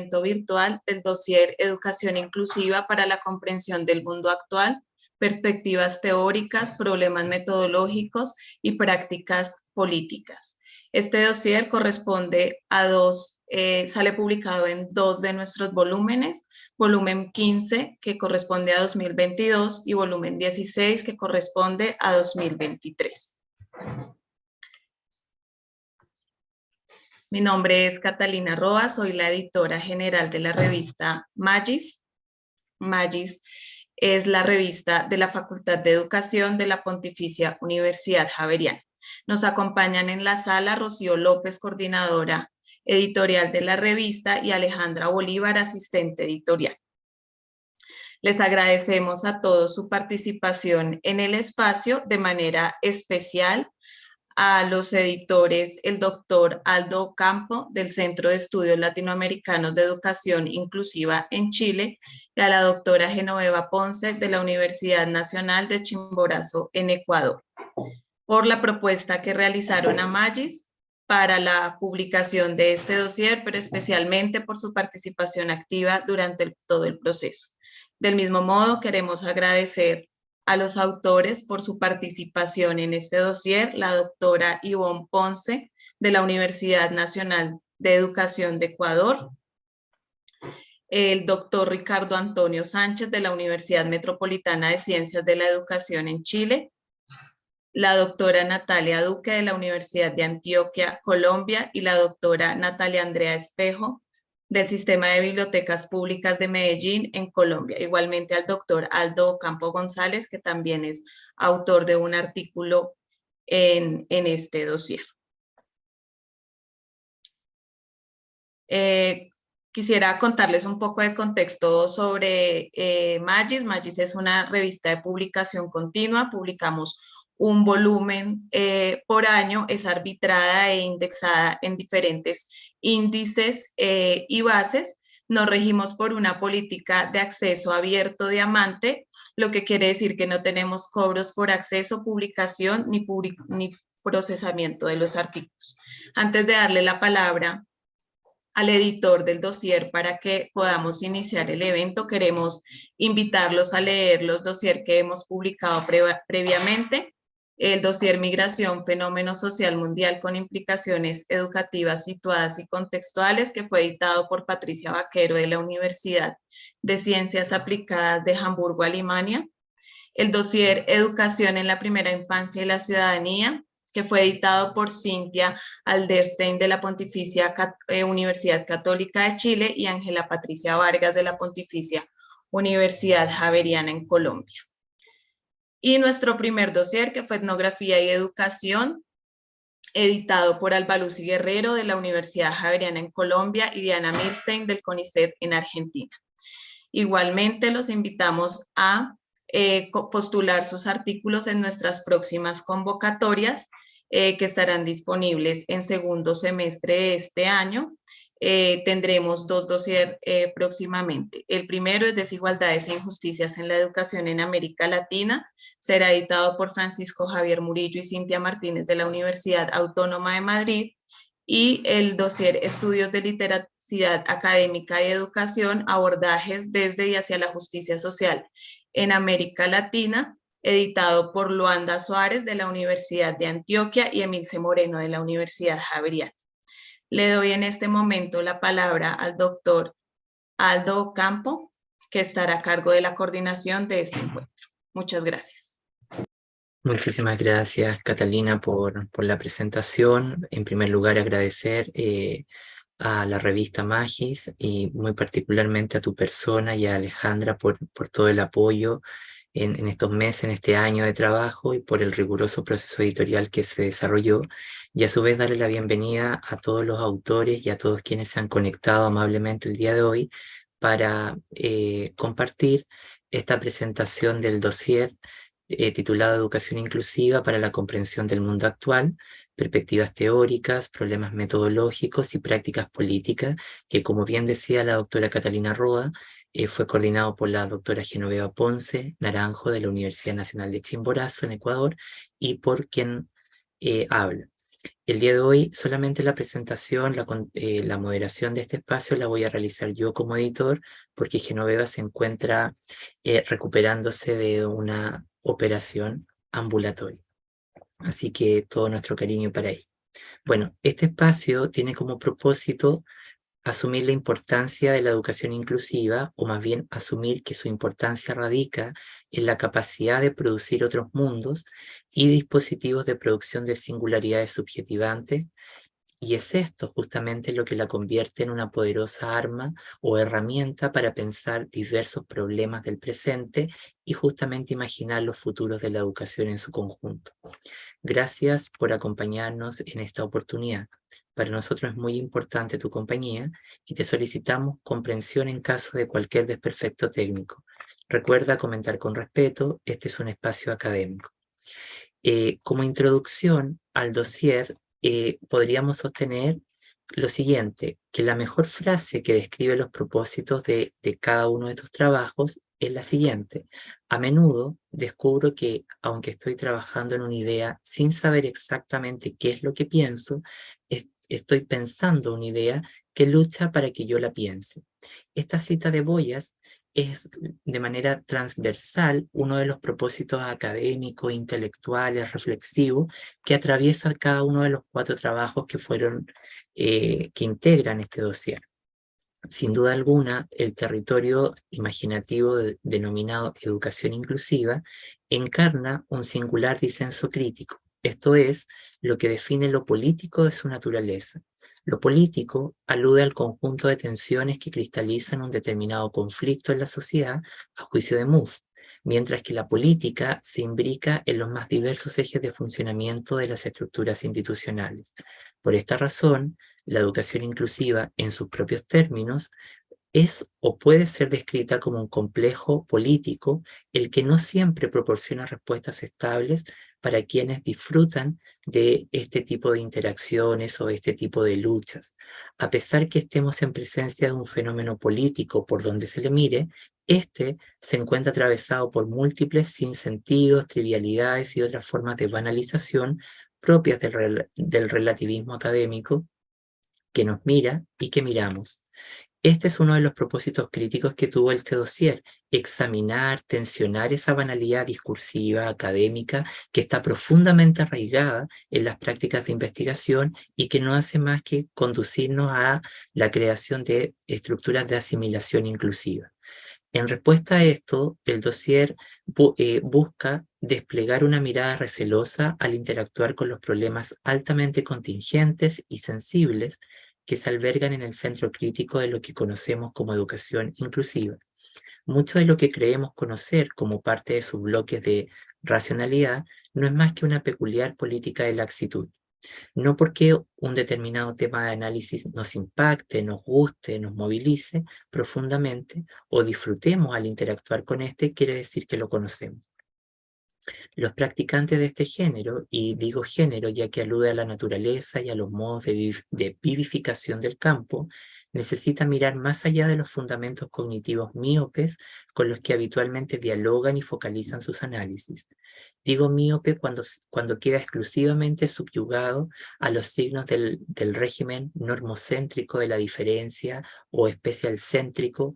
lanzamiento virtual del dossier Educación Inclusiva para la comprensión del mundo actual, perspectivas teóricas, problemas metodológicos y prácticas políticas. Este dossier corresponde a sale publicado en 2 de nuestros volúmenes, volumen 15 que corresponde a 2022 y volumen 16 que corresponde a 2023. Mi nombre es Catalina Roa, soy la editora general de la revista Magis. Magis es la revista de la Facultad de Educación de la Pontificia Universidad Javeriana. Nos acompañan en la sala Rocío López, coordinadora editorial de la revista, y Alejandra Bolívar, asistente editorial. Les agradecemos a todos su participación en el espacio, de manera especial a los editores, el doctor Aldo Ocampo, del Centro de Estudios Latinoamericanos de Educación Inclusiva en Chile, y a la doctora Genoveva Ponce, de la Universidad Nacional de Chimborazo, en Ecuador, por la propuesta que realizaron a Magis para la publicación de este dossier, pero especialmente por su participación activa durante todo el proceso. Del mismo modo, queremos agradecer a los autores por su participación en este dossier, la doctora Ivonne Ponce, de la Universidad Nacional de Educación de Ecuador, el doctor Ricardo Antonio Sánchez, de la Universidad Metropolitana de Ciencias de la Educación en Chile, la doctora Natalia Duque, de la Universidad de Antioquia, Colombia, y la doctora Natalia Andrea Espejo, del Sistema de Bibliotecas Públicas de Medellín, en Colombia. Igualmente al doctor Aldo Ocampo González, que también es autor de un artículo en este dossier. Quisiera contarles un poco de contexto sobre Magis. Magis es una revista de publicación continua, publicamos un volumen por año, es arbitrada e indexada en diferentes índices y bases. Nos regimos por una política de acceso abierto diamante, lo que quiere decir que no tenemos cobros por acceso, publicación ni procesamiento de los artículos. Antes de darle la palabra al editor del dossier para que podamos iniciar el evento, queremos invitarlos a leer los dossier que hemos publicado previamente. El dossier Migración, Fenómeno Social Mundial con Implicaciones Educativas Situadas y Contextuales, que fue editado por Patricia Vaquero, de la Universidad de Ciencias Aplicadas de Hamburgo, Alemania. El dossier Educación en la Primera Infancia y la Ciudadanía, que fue editado por Cintia Alderstein, de la Pontificia Universidad Católica de Chile, y Ángela Patricia Vargas, de la Pontificia Universidad Javeriana, en Colombia. Y nuestro primer dossier, que fue Etnografía y Educación, editado por Alba Lucy Guerrero, de la Universidad Javeriana en Colombia, y Diana Milstein, del CONICET en Argentina. Igualmente los invitamos a postular sus artículos en nuestras próximas convocatorias, que estarán disponibles en segundo semestre de este año. Tendremos 2 dossier próximamente. El primero es Desigualdades e Injusticias en la Educación en América Latina. Será editado por Francisco Javier Murillo y Cintia Martínez, de la Universidad Autónoma de Madrid. Y el dossier Estudios de Literacidad Académica y Educación, abordajes desde y hacia la justicia social en América Latina, editado por Luanda Suárez, de la Universidad de Antioquia, y Emilce Moreno, de la Universidad Javeriana. Le doy en este momento la palabra al doctor Aldo Ocampo, que estará a cargo de la coordinación de este encuentro. Muchas gracias. Muchísimas gracias, Catalina, por la presentación. En primer lugar, agradecer a la revista Magis y muy particularmente a tu persona y a Alejandra por todo el apoyo en estos meses, en este año de trabajo, y por el riguroso proceso editorial que se desarrolló, y a su vez darle la bienvenida a todos los autores y a todos quienes se han conectado amablemente el día de hoy para compartir esta presentación del dossier titulado Educación Inclusiva para la Comprensión del Mundo Actual, Perspectivas Teóricas, Problemas Metodológicos y Prácticas Políticas, que, como bien decía la doctora Catalina Roa, fue coordinado por la doctora Genoveva Ponce Naranjo, de la Universidad Nacional de Chimborazo, en Ecuador, y por quien habla. El día de hoy solamente la presentación, la moderación de este espacio la voy a realizar yo como editor, porque Genoveva se encuentra recuperándose de una operación ambulatoria. Así que todo nuestro cariño para ella. Bueno, este espacio tiene como propósito asumir la importancia de la educación inclusiva, o más bien asumir que su importancia radica en la capacidad de producir otros mundos y dispositivos de producción de singularidades subjetivantes, y es esto justamente lo que la convierte en una poderosa arma o herramienta para pensar diversos problemas del presente y justamente imaginar los futuros de la educación en su conjunto. Gracias por acompañarnos en esta oportunidad. Para nosotros es muy importante tu compañía y te solicitamos comprensión en caso de cualquier desperfecto técnico. Recuerda comentar con respeto, este es un espacio académico. Como introducción al dossier, podríamos sostener lo siguiente, que la mejor frase que describe los propósitos de cada uno de tus trabajos es la siguiente: a menudo descubro que, aunque estoy trabajando en una idea sin saber exactamente qué es lo que pienso, estoy pensando una idea que lucha para que yo la piense. Esta cita de Boyas es de manera transversal uno de los propósitos académicos, intelectuales, reflexivos, que atraviesa cada uno de los 4 trabajos que integran este dossier. Sin duda alguna, el territorio imaginativo denominado educación inclusiva encarna un singular disenso crítico. Esto es lo que define lo político de su naturaleza. Lo político alude al conjunto de tensiones que cristalizan un determinado conflicto en la sociedad a juicio de Mouffe, mientras que la política se imbrica en los más diversos ejes de funcionamiento de las estructuras institucionales. Por esta razón, la educación inclusiva, en sus propios términos, es o puede ser descrita como un complejo político, el que no siempre proporciona respuestas estables para quienes disfrutan de este tipo de interacciones o este tipo de luchas. A pesar que estemos en presencia de un fenómeno político por donde se le mire, este se encuentra atravesado por múltiples sinsentidos, trivialidades y otras formas de banalización propias del relativismo académico, que nos mira y que miramos. Este es uno de los propósitos críticos que tuvo este dossier: examinar, tensionar esa banalidad discursiva, académica, que está profundamente arraigada en las prácticas de investigación y que no hace más que conducirnos a la creación de estructuras de asimilación inclusiva. En respuesta a esto, el dossier busca desplegar una mirada recelosa al interactuar con los problemas altamente contingentes y sensibles que se albergan en el centro crítico de lo que conocemos como educación inclusiva. Mucho de lo que creemos conocer como parte de sus bloques de racionalidad no es más que una peculiar política de laxitud. No porque un determinado tema de análisis nos impacte, nos guste, nos movilice profundamente o disfrutemos al interactuar con este, quiere decir que lo conocemos. Los practicantes de este género, y digo género ya que alude a la naturaleza y a los modos de vivificación del campo, necesitan mirar más allá de los fundamentos cognitivos míopes con los que habitualmente dialogan y focalizan sus análisis. Digo míope cuando queda exclusivamente subyugado a los signos del régimen normocéntrico de la diferencia o especialcéntrico,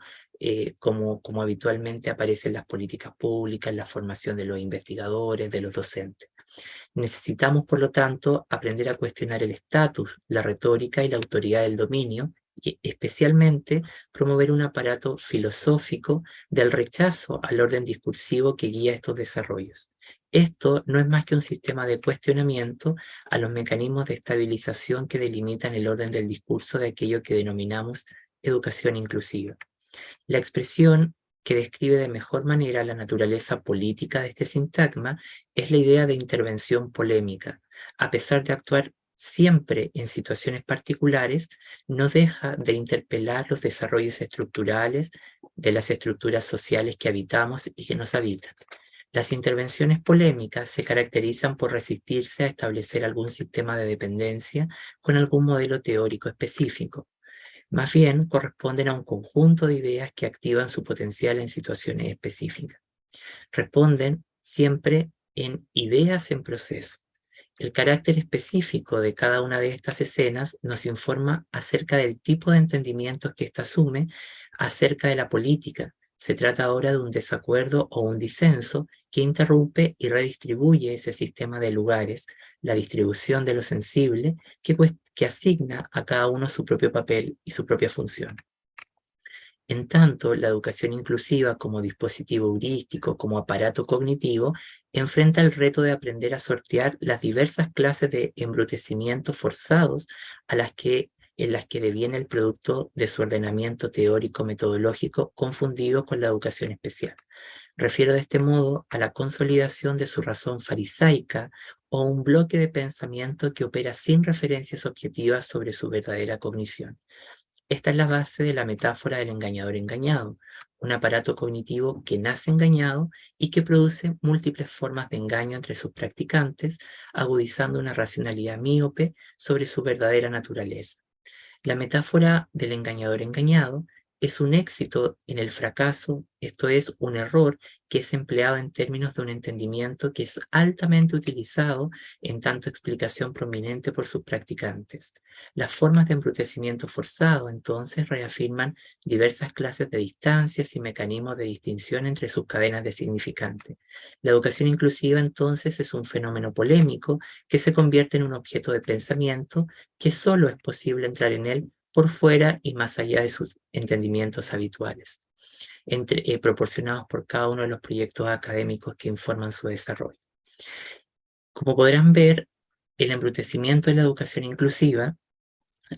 como habitualmente aparece en las políticas públicas, en la formación de los investigadores, de los docentes. Necesitamos, por lo tanto, aprender a cuestionar el estatus, la retórica y la autoridad del dominio, y especialmente promover un aparato filosófico del rechazo al orden discursivo que guía estos desarrollos. Esto no es más que un sistema de cuestionamiento a los mecanismos de estabilización que delimitan el orden del discurso de aquello que denominamos educación inclusiva. La expresión que describe de mejor manera la naturaleza política de este sintagma es la idea de intervención polémica. A pesar de actuar siempre en situaciones particulares, no deja de interpelar los desarrollos estructurales de las estructuras sociales que habitamos y que nos habitan. Las intervenciones polémicas se caracterizan por resistirse a establecer algún sistema de dependencia con algún modelo teórico específico. Más bien, corresponden a un conjunto de ideas que activan su potencial en situaciones específicas. Responden siempre en ideas en proceso. El carácter específico de cada una de estas escenas nos informa acerca del tipo de entendimientos que ésta asume acerca de la política. Se trata ahora de un desacuerdo o un disenso que interrumpe y redistribuye ese sistema de lugares, la distribución de lo sensible, que asigna a cada uno su propio papel y su propia función. En tanto, la educación inclusiva como dispositivo heurístico, como aparato cognitivo, enfrenta el reto de aprender a sortear las diversas clases de embrutecimientos forzados en las que deviene el producto de su ordenamiento teórico-metodológico confundido con la educación especial. Refiero de este modo a la consolidación de su razón farisaica o un bloque de pensamiento que opera sin referencias objetivas sobre su verdadera cognición. Esta es la base de la metáfora del engañador engañado, un aparato cognitivo que nace engañado y que produce múltiples formas de engaño entre sus practicantes, agudizando una racionalidad míope sobre su verdadera naturaleza. La metáfora del engañador engañado es un éxito en el fracaso, esto es, un error que es empleado en términos de un entendimiento que es altamente utilizado en tanto explicación prominente por sus practicantes. Las formas de embrutecimiento forzado, entonces, reafirman diversas clases de distancias y mecanismos de distinción entre sus cadenas de significante. La educación inclusiva, entonces, es un fenómeno polémico que se convierte en un objeto de pensamiento que solo es posible entrar en él por fuera y más allá de sus entendimientos habituales, proporcionados por cada uno de los proyectos académicos que informan su desarrollo. Como podrán ver, el embrutecimiento de la educación inclusiva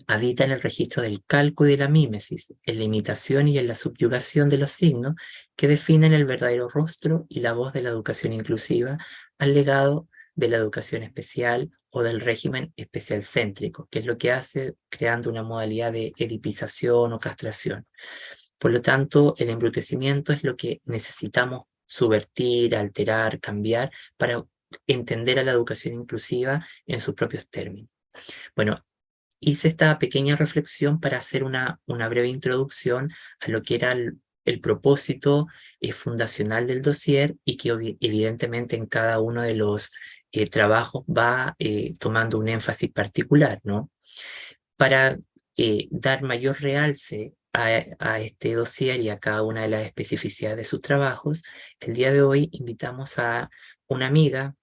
habita en el registro del calco y de la mímesis, en la imitación y en la subyugación de los signos que definen el verdadero rostro y la voz de la educación inclusiva al legado de la educación especial o del régimen especial céntrico, que es lo que hace creando una modalidad de edipización o castración. Por lo tanto, el embrutecimiento es lo que necesitamos subvertir, alterar, cambiar para entender a la educación inclusiva en sus propios términos. Bueno, hice esta pequeña reflexión para hacer una breve introducción a lo que era el propósito fundacional del dossier y que evidentemente en cada uno de los trabajos va tomando un énfasis particular, ¿no? Para dar mayor realce a este dossier y a cada una de las especificidades de sus trabajos, el día de hoy invitamos a una amiga,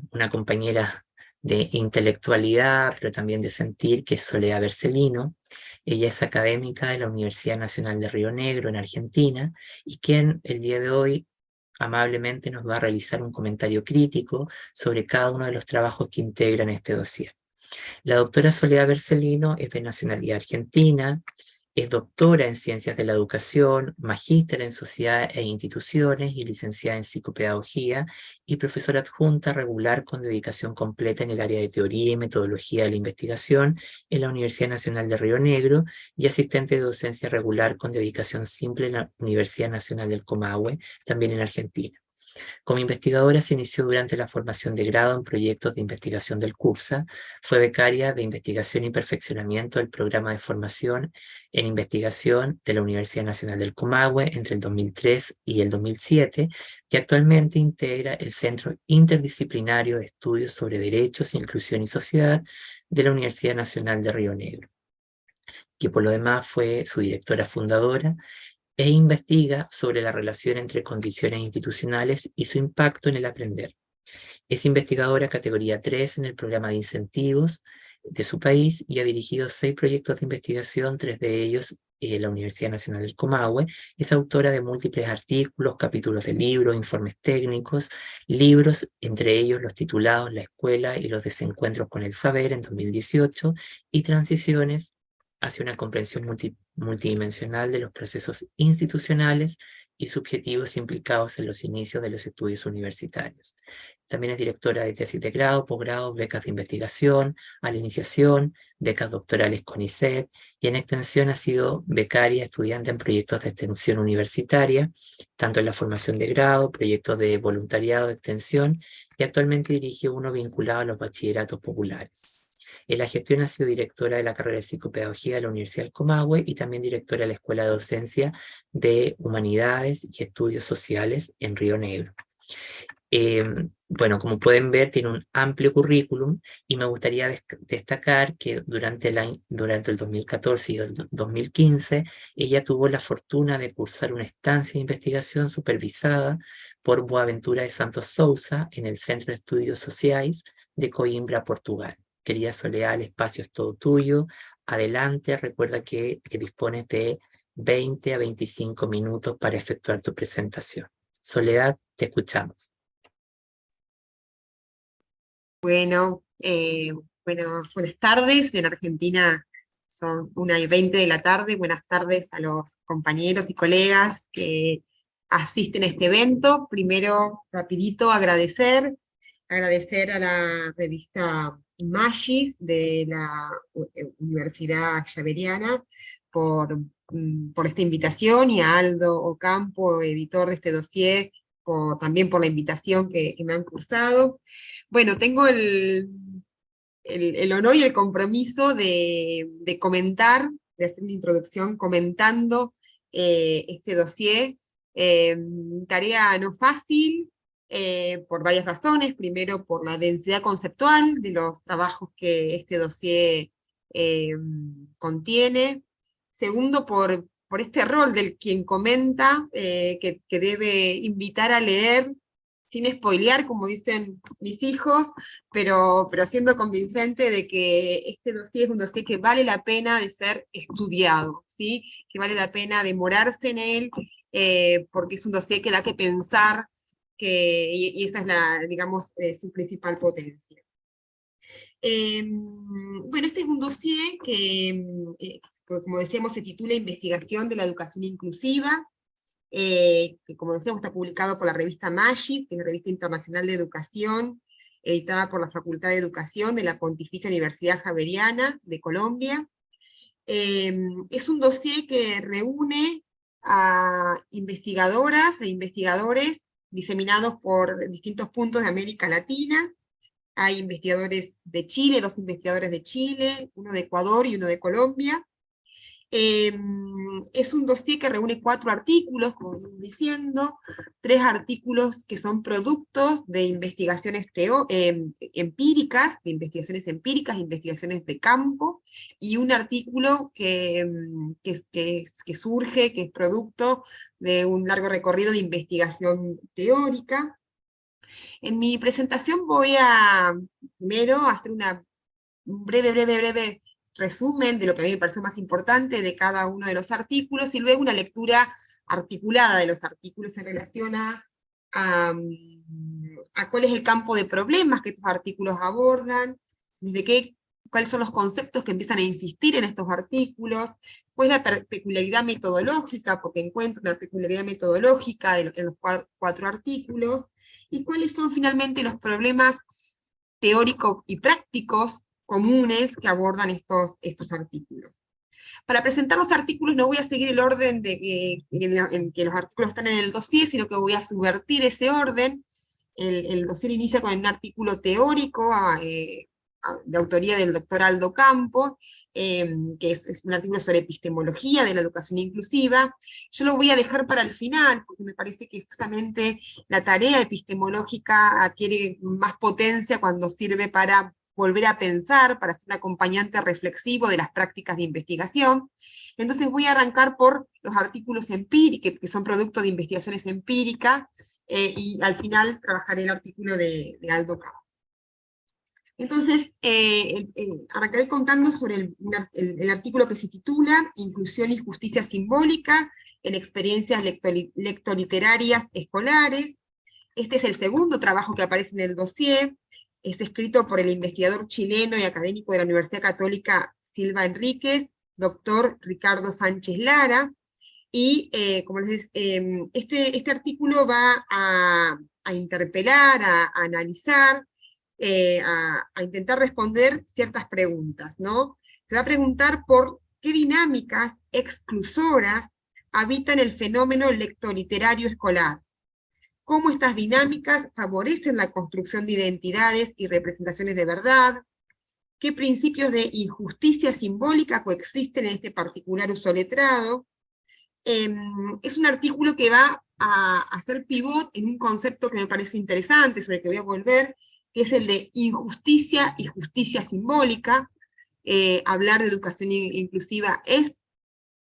una compañera de intelectualidad, pero también de sentir, que es Soledad Bercelino. Ella es académica de la Universidad Nacional de Río Negro, en Argentina, y quien el día de hoy amablemente nos va a realizar un comentario crítico sobre cada uno de los trabajos que integran este dossier. La doctora Soledad Bercelino es de nacionalidad argentina, es doctora en Ciencias de la Educación, magíster en Sociedad e Instituciones y licenciada en Psicopedagogía y profesora adjunta regular con dedicación completa en el área de Teoría y Metodología de la Investigación en la Universidad Nacional de Río Negro y asistente de docencia regular con dedicación simple en la Universidad Nacional del Comahue, también en Argentina. Como investigadora se inició durante la formación de grado en proyectos de investigación del CURSA, fue becaria de investigación y perfeccionamiento del programa de formación en investigación de la Universidad Nacional del Comahue entre el 2003 y el 2007 y actualmente integra el Centro Interdisciplinario de Estudios sobre Derechos, Inclusión y Sociedad de la Universidad Nacional de Río Negro, que por lo demás fue su directora fundadora e investiga sobre la relación entre condiciones institucionales y su impacto en el aprender. Es investigadora categoría 3 en el programa de incentivos de su país y ha dirigido 6 proyectos de investigación, 3 de ellos en la Universidad Nacional del Comahue. Es autora de múltiples artículos, capítulos de libros, informes técnicos, libros, entre ellos los titulados La Escuela y los Desencuentros con el Saber en 2018 y Transiciones hacia una comprensión multidimensional de los procesos institucionales y subjetivos implicados en los inicios de los estudios universitarios. También es directora de tesis de grado, posgrado, becas de investigación, a la iniciación, becas doctorales CONICET, y en extensión ha sido becaria estudiante en proyectos de extensión universitaria, tanto en la formación de grado, proyectos de voluntariado de extensión, y actualmente dirige uno vinculado a los bachilleratos populares. En la gestión ha sido directora de la carrera de Psicopedagogía de la Universidad del Comahue y también directora de la Escuela de Docencia de Humanidades y Estudios Sociales en Río Negro. Bueno, como pueden ver, tiene un amplio currículum y me gustaría destacar que durante el 2014 y el 2015 ella tuvo la fortuna de cursar una estancia de investigación supervisada por Boaventura de Santos Sousa en el Centro de Estudios Sociais de Coimbra, Portugal. Querida Soledad, el espacio es todo tuyo. Adelante, recuerda que dispones de 20 a 25 minutos para efectuar tu presentación. Soledad, te escuchamos. Bueno, buenas tardes. En Argentina son 1:20 de la tarde. Buenas tardes a los compañeros y colegas que asisten a este evento. Primero, rapidito, agradecer a la revista Magis de la Universidad Javeriana por esta invitación, y a Aldo Ocampo, editor de este dossier, también por la invitación que me han cursado. Bueno, tengo el honor y el compromiso de comentar, de hacer una introducción comentando este dossier. Tarea no fácil, por varias razones. Primero, por la densidad conceptual de los trabajos que este dossier contiene. Segundo, por este rol del quien comenta, que debe invitar a leer sin spoilear, como dicen mis hijos, pero siendo convincente de que este dossier es un dossier que vale la pena de ser estudiado, ¿sí? Que vale la pena demorarse en él, porque es un dossier que da que pensar, y esa es digamos, su principal potencia. Bueno, este es un dossier que, como decíamos, se titula Investigación de la Educación Inclusiva, que, como decíamos, está publicado por la revista Magis, que es la revista internacional de educación, editada por la Facultad de Educación de la Pontificia Universidad Javeriana de Colombia. Es un dossier que reúne a investigadoras e investigadores diseminados por distintos puntos de América Latina. Hay investigadores de Chile, 2 investigadores de Chile, uno de Ecuador y uno de Colombia. Es un dossier que reúne 4 artículos, como venimos diciendo, 3 artículos que son productos de investigaciones empíricas, investigaciones de campo, y un artículo que surge, que es producto de un largo recorrido de investigación teórica. En mi presentación voy a primero hacer un breve resumen de lo que a mí me pareció más importante de cada uno de los artículos, y luego una lectura articulada de los artículos en relación a cuál es el campo de problemas que estos artículos abordan, cuáles son los conceptos que empiezan a insistir en estos artículos, cuál es la peculiaridad metodológica, porque encuentro una peculiaridad metodológica en los 4 artículos, y cuáles son finalmente los problemas teóricos y prácticos comunes que abordan estos artículos. Para presentar los artículos no voy a seguir el orden en que los artículos están en el dossier, sino que voy a subvertir ese orden. El dossier inicia con un artículo teórico de autoría del doctor Aldo Campo, que es un artículo sobre epistemología de la educación inclusiva. Yo lo voy a dejar para el final, porque me parece que justamente la tarea epistemológica adquiere más potencia cuando sirve para volver a pensar, para ser un acompañante reflexivo de las prácticas de investigación. Entonces voy a arrancar por los artículos empíricos, que son producto de investigaciones empíricas, y al final trabajaré el artículo de Aldo Campo. Entonces, arrancaré contando sobre el artículo que se titula Inclusión y Justicia Simbólica en Experiencias Lectoliterarias Escolares. Este es el segundo trabajo que aparece en el dossier. Es escrito por el investigador chileno y académico de la Universidad Católica Silva Enríquez, doctor Ricardo Sánchez Lara, y como les este artículo va a interpelar, a analizar, a intentar responder ciertas preguntas, ¿no? Se va a preguntar por qué dinámicas exclusoras habitan el fenómeno lectoliterario escolar, cómo estas dinámicas favorecen la construcción de identidades y representaciones de verdad, qué principios de injusticia simbólica coexisten en este particular uso letrado. Es un artículo que va a hacer pivot en un concepto que me parece interesante, sobre el que voy a volver, que es el de injusticia y justicia simbólica. Hablar de educación inclusiva es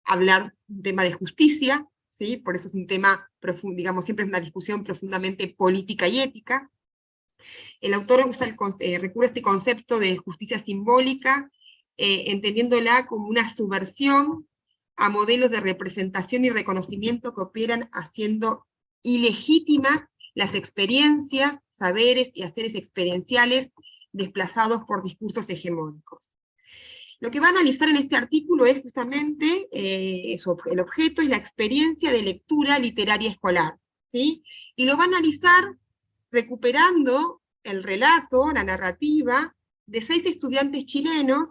hablar de un tema de justicia, ¿sí? Por eso es un tema profundo, digamos, siempre es una discusión profundamente política y ética. El autor recurre a este concepto de justicia simbólica, entendiéndola como una subversión a modelos de representación y reconocimiento que operan haciendo ilegítimas las experiencias, saberes y haceres experienciales desplazados por discursos hegemónicos. Lo que va a analizar en este artículo es justamente, el objeto es la experiencia de lectura literaria escolar, ¿sí? Y lo va a analizar recuperando el relato, la narrativa, de 6 estudiantes chilenos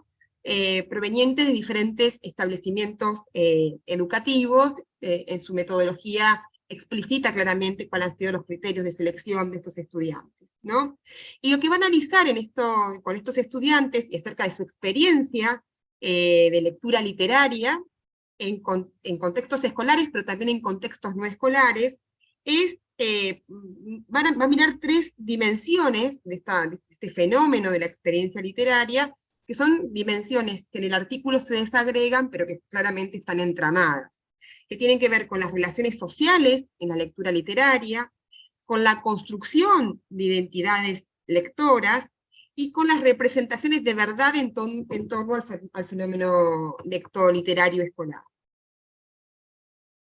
provenientes de diferentes establecimientos educativos. En su metodología explicita claramente cuáles han sido los criterios de selección de estos estudiantes, ¿no? Y lo que va a analizar con estos estudiantes, y acerca de su experiencia de lectura literaria, en contextos escolares, pero también en contextos no escolares, es va a mirar 3 dimensiones de este fenómeno de la experiencia literaria, que son dimensiones que en el artículo se desagregan, pero que claramente están entramadas, que tienen que ver con las relaciones sociales en la lectura literaria, con la construcción de identidades lectoras, y con las representaciones de verdad en torno al fenómeno literario escolar.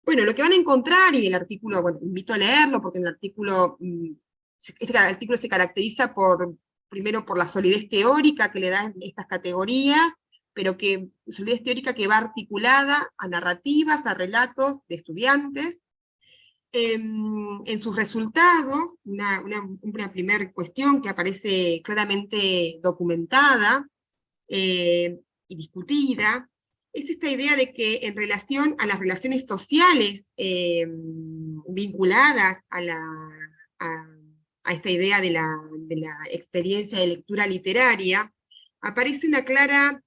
Bueno, lo que van a encontrar, y el artículo, bueno, invito a leerlo, porque en el artículo, este artículo se caracteriza primero por la solidez teórica que le dan estas categorías, pero solidez teórica que va articulada a narrativas, a relatos de estudiantes. En sus resultados, una primera cuestión que aparece claramente documentada y discutida, es esta idea de que en relación a las relaciones sociales vinculadas a esta idea de la experiencia de lectura literaria, aparece una clara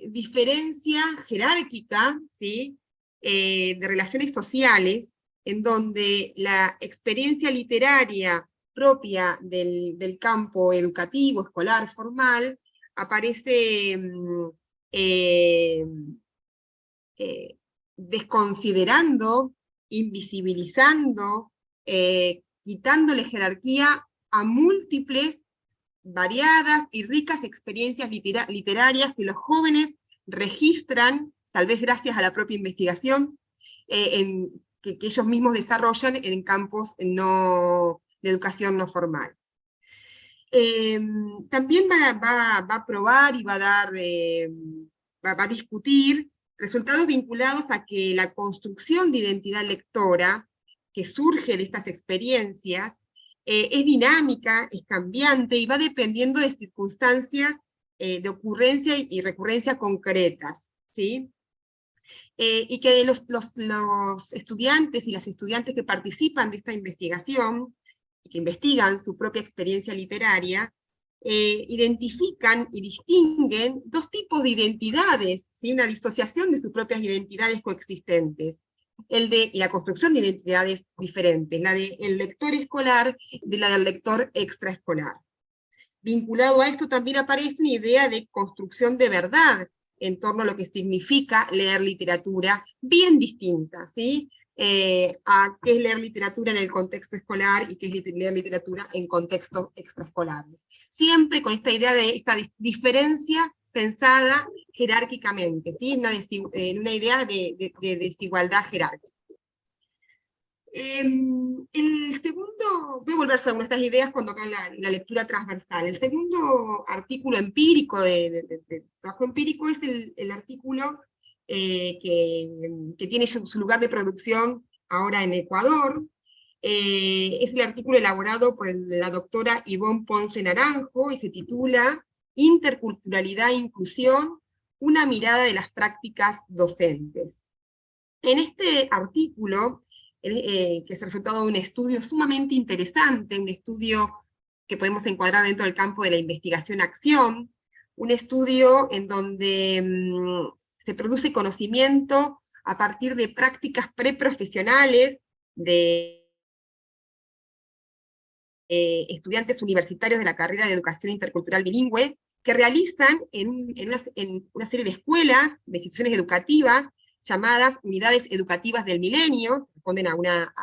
diferencia jerárquica, ¿sí? De relaciones sociales, en donde la experiencia literaria propia del campo educativo, escolar, formal, aparece desconsiderando, invisibilizando, quitándole jerarquía a múltiples, variadas y ricas experiencias literarias que los jóvenes registran, tal vez gracias a la propia investigación, que ellos mismos desarrollan en campos de educación no formal. También va a probar y va a discutir resultados vinculados a que la construcción de identidad lectora que surge de estas experiencias es dinámica, es cambiante, y va dependiendo de circunstancias de ocurrencia y recurrencia concretas, ¿sí? Y que los estudiantes y las estudiantes que participan de esta investigación, y que investigan su propia experiencia literaria, identifican y distinguen 2 tipos de identidades, ¿sí? Una disociación de sus propias identidades coexistentes, y la construcción de identidades diferentes, la del lector escolar de la del lector extraescolar. Vinculado a esto también aparece una idea de construcción de verdad en torno a lo que significa leer literatura, bien distinta, ¿sí? A qué es leer literatura en el contexto escolar y qué es leer literatura en contextos extraescolares. Siempre con esta idea de esta diferencia pensada jerárquicamente, ¿sí? En una idea de desigualdad jerárquica. El segundo, voy a volver sobre estas ideas cuando acá en la lectura transversal. El segundo artículo empírico de trabajo empírico es el artículo que tiene su lugar de producción ahora en Ecuador. Es el artículo elaborado por la doctora Ivonne Ponce Naranjo, y se titula Interculturalidad e Inclusión, una mirada de las prácticas docentes. En este artículo, que es el resultado de un estudio sumamente interesante, un estudio que podemos encuadrar dentro del campo de la investigación-acción, un estudio en donde se produce conocimiento a partir de prácticas preprofesionales de estudiantes universitarios de la carrera de Educación Intercultural Bilingüe, que realizan en una serie de escuelas, de instituciones educativas, llamadas Unidades Educativas del Milenio, responden a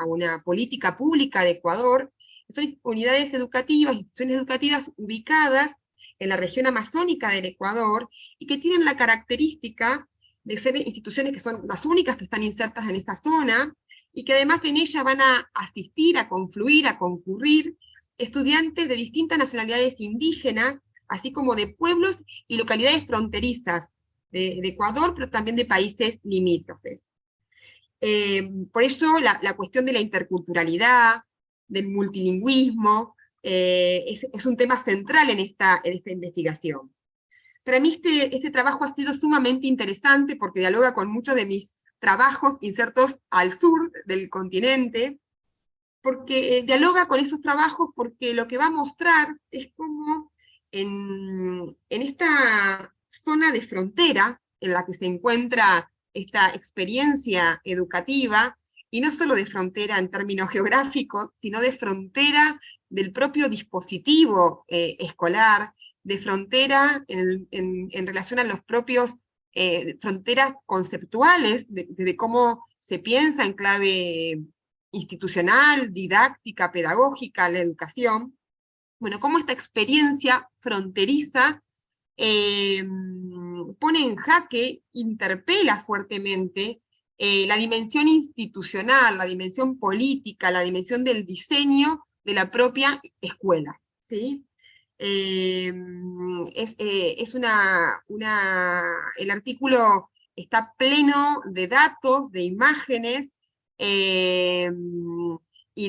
una política pública de Ecuador. Son unidades educativas, instituciones educativas ubicadas en la región amazónica del Ecuador, y que tienen la característica de ser instituciones que son las únicas que están insertas en esa zona, y que además en ella van a asistir, a confluir, a concurrir estudiantes de distintas nacionalidades indígenas, así como de pueblos y localidades fronterizas de Ecuador, pero también de países limítrofes. Por eso la cuestión de la interculturalidad, del multilingüismo, es un tema central en esta investigación. Para mí este trabajo ha sido sumamente interesante porque dialoga con muchos de mis trabajos insertos al sur del continente, porque dialoga con esos trabajos, porque lo que va a mostrar es cómo en esta zona de frontera en la que se encuentra esta experiencia educativa, y no solo de frontera en términos geográficos, sino de frontera del propio dispositivo escolar, de frontera en relación a los propios fronteras conceptuales, de cómo se piensa en clave institucional, didáctica, pedagógica, la educación. Bueno, cómo esta experiencia fronteriza pone en jaque, interpela fuertemente la dimensión institucional, la dimensión política, la dimensión del diseño de la propia escuela, ¿sí? El artículo está pleno de datos, de imágenes, y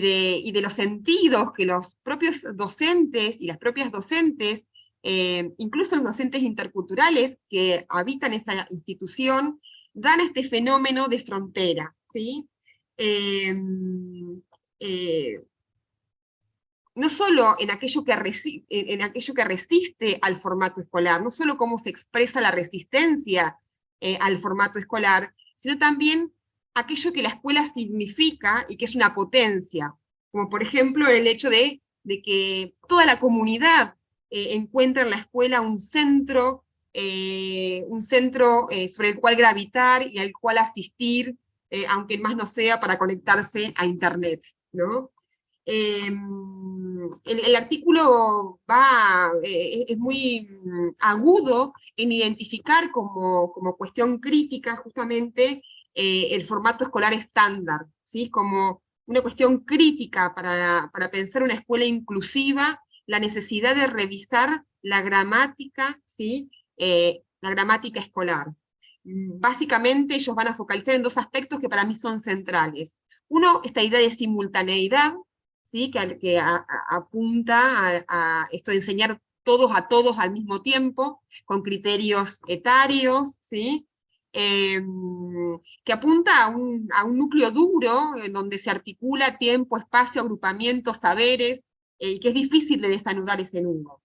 de los sentidos que los propios docentes y las propias docentes, incluso los docentes interculturales que habitan esa institución, dan a este fenómeno de frontera, ¿sí? No solo en aquello que resiste al formato escolar, no solo cómo se expresa la resistencia al formato escolar, sino también aquello que la escuela significa y que es una potencia, como por ejemplo el hecho de que toda la comunidad encuentra en la escuela un centro sobre el cual gravitar y al cual asistir, aunque más no sea para conectarse a internet, ¿no? El artículo es muy agudo en identificar como cuestión crítica justamente el formato escolar estándar, ¿sí? Como una cuestión crítica para pensar una escuela inclusiva, la necesidad de revisar la gramática, ¿sí? La gramática escolar. Básicamente ellos van a focalizar en dos aspectos que para mí son centrales. Uno, esta idea de simultaneidad, ¿sí? que apunta a esto de enseñar todos a todos al mismo tiempo, con criterios etarios, ¿sí? Que apunta a un núcleo duro, en donde se articula tiempo, espacio, agrupamiento, saberes, y que es difícil de desanudar ese nudo.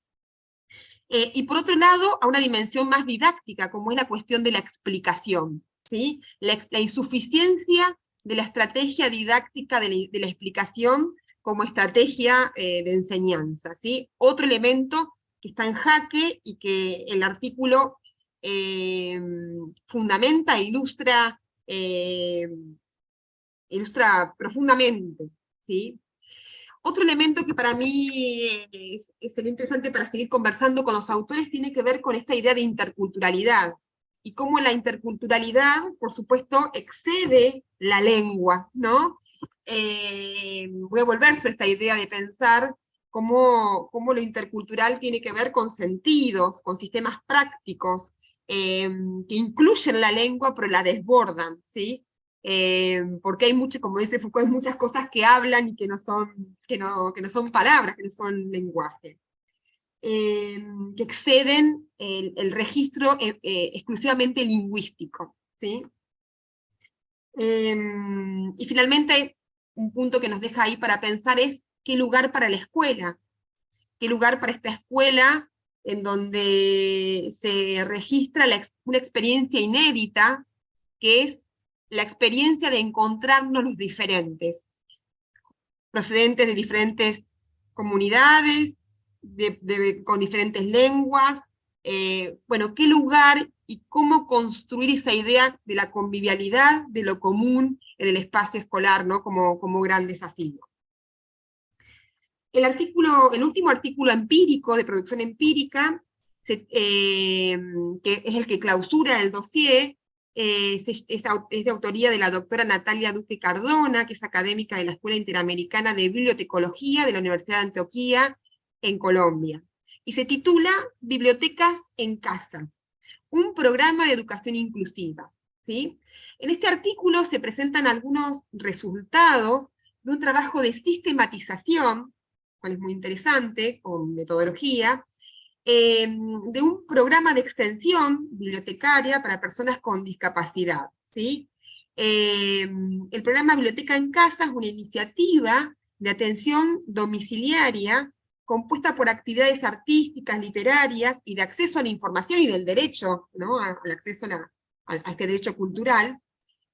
Y por otro lado, a una dimensión más didáctica, como es la cuestión de la explicación, ¿sí? La insuficiencia de la estrategia didáctica de la explicación como estrategia de enseñanza, ¿sí? Otro elemento que está en jaque y que el artículo fundamenta e ilustra profundamente, ¿sí? Otro elemento que para mí sería interesante para seguir conversando con los autores tiene que ver con esta idea de interculturalidad, y cómo la interculturalidad, por supuesto, excede la lengua, ¿no? Voy a volver sobre esta idea de pensar cómo lo intercultural tiene que ver con sentidos, con sistemas prácticos, que incluyen la lengua pero la desbordan, ¿sí? Porque hay muchas, como dice Foucault, hay muchas cosas que hablan y que no son palabras, que no son lenguaje, que exceden el registro exclusivamente lingüístico, ¿sí? Y finalmente, un punto que nos deja ahí para pensar es qué lugar para la escuela, qué lugar para esta escuela en donde se registra una experiencia inédita, que es la experiencia de encontrarnos los diferentes, procedentes de diferentes comunidades, con diferentes lenguas, bueno, qué lugar y cómo construir esa idea de la convivialidad, de lo común en el espacio escolar, ¿no? como gran desafío. El último artículo empírico, de producción empírica, que es el que clausura el dossier, es de autoría de la doctora Natalia Duque Cardona, que es académica de la Escuela Interamericana de Bibliotecología de la Universidad de Antioquia, en Colombia. Y se titula Bibliotecas en Casa, un programa de educación inclusiva, ¿sí? En este artículo se presentan algunos resultados de un trabajo de sistematización, cual es muy interesante, con metodología, de un programa de extensión bibliotecaria para personas con discapacidad, ¿sí? El programa Biblioteca en Casa es una iniciativa de atención domiciliaria compuesta por actividades artísticas, literarias, y de acceso a la información y del derecho, ¿no? al acceso a este derecho cultural,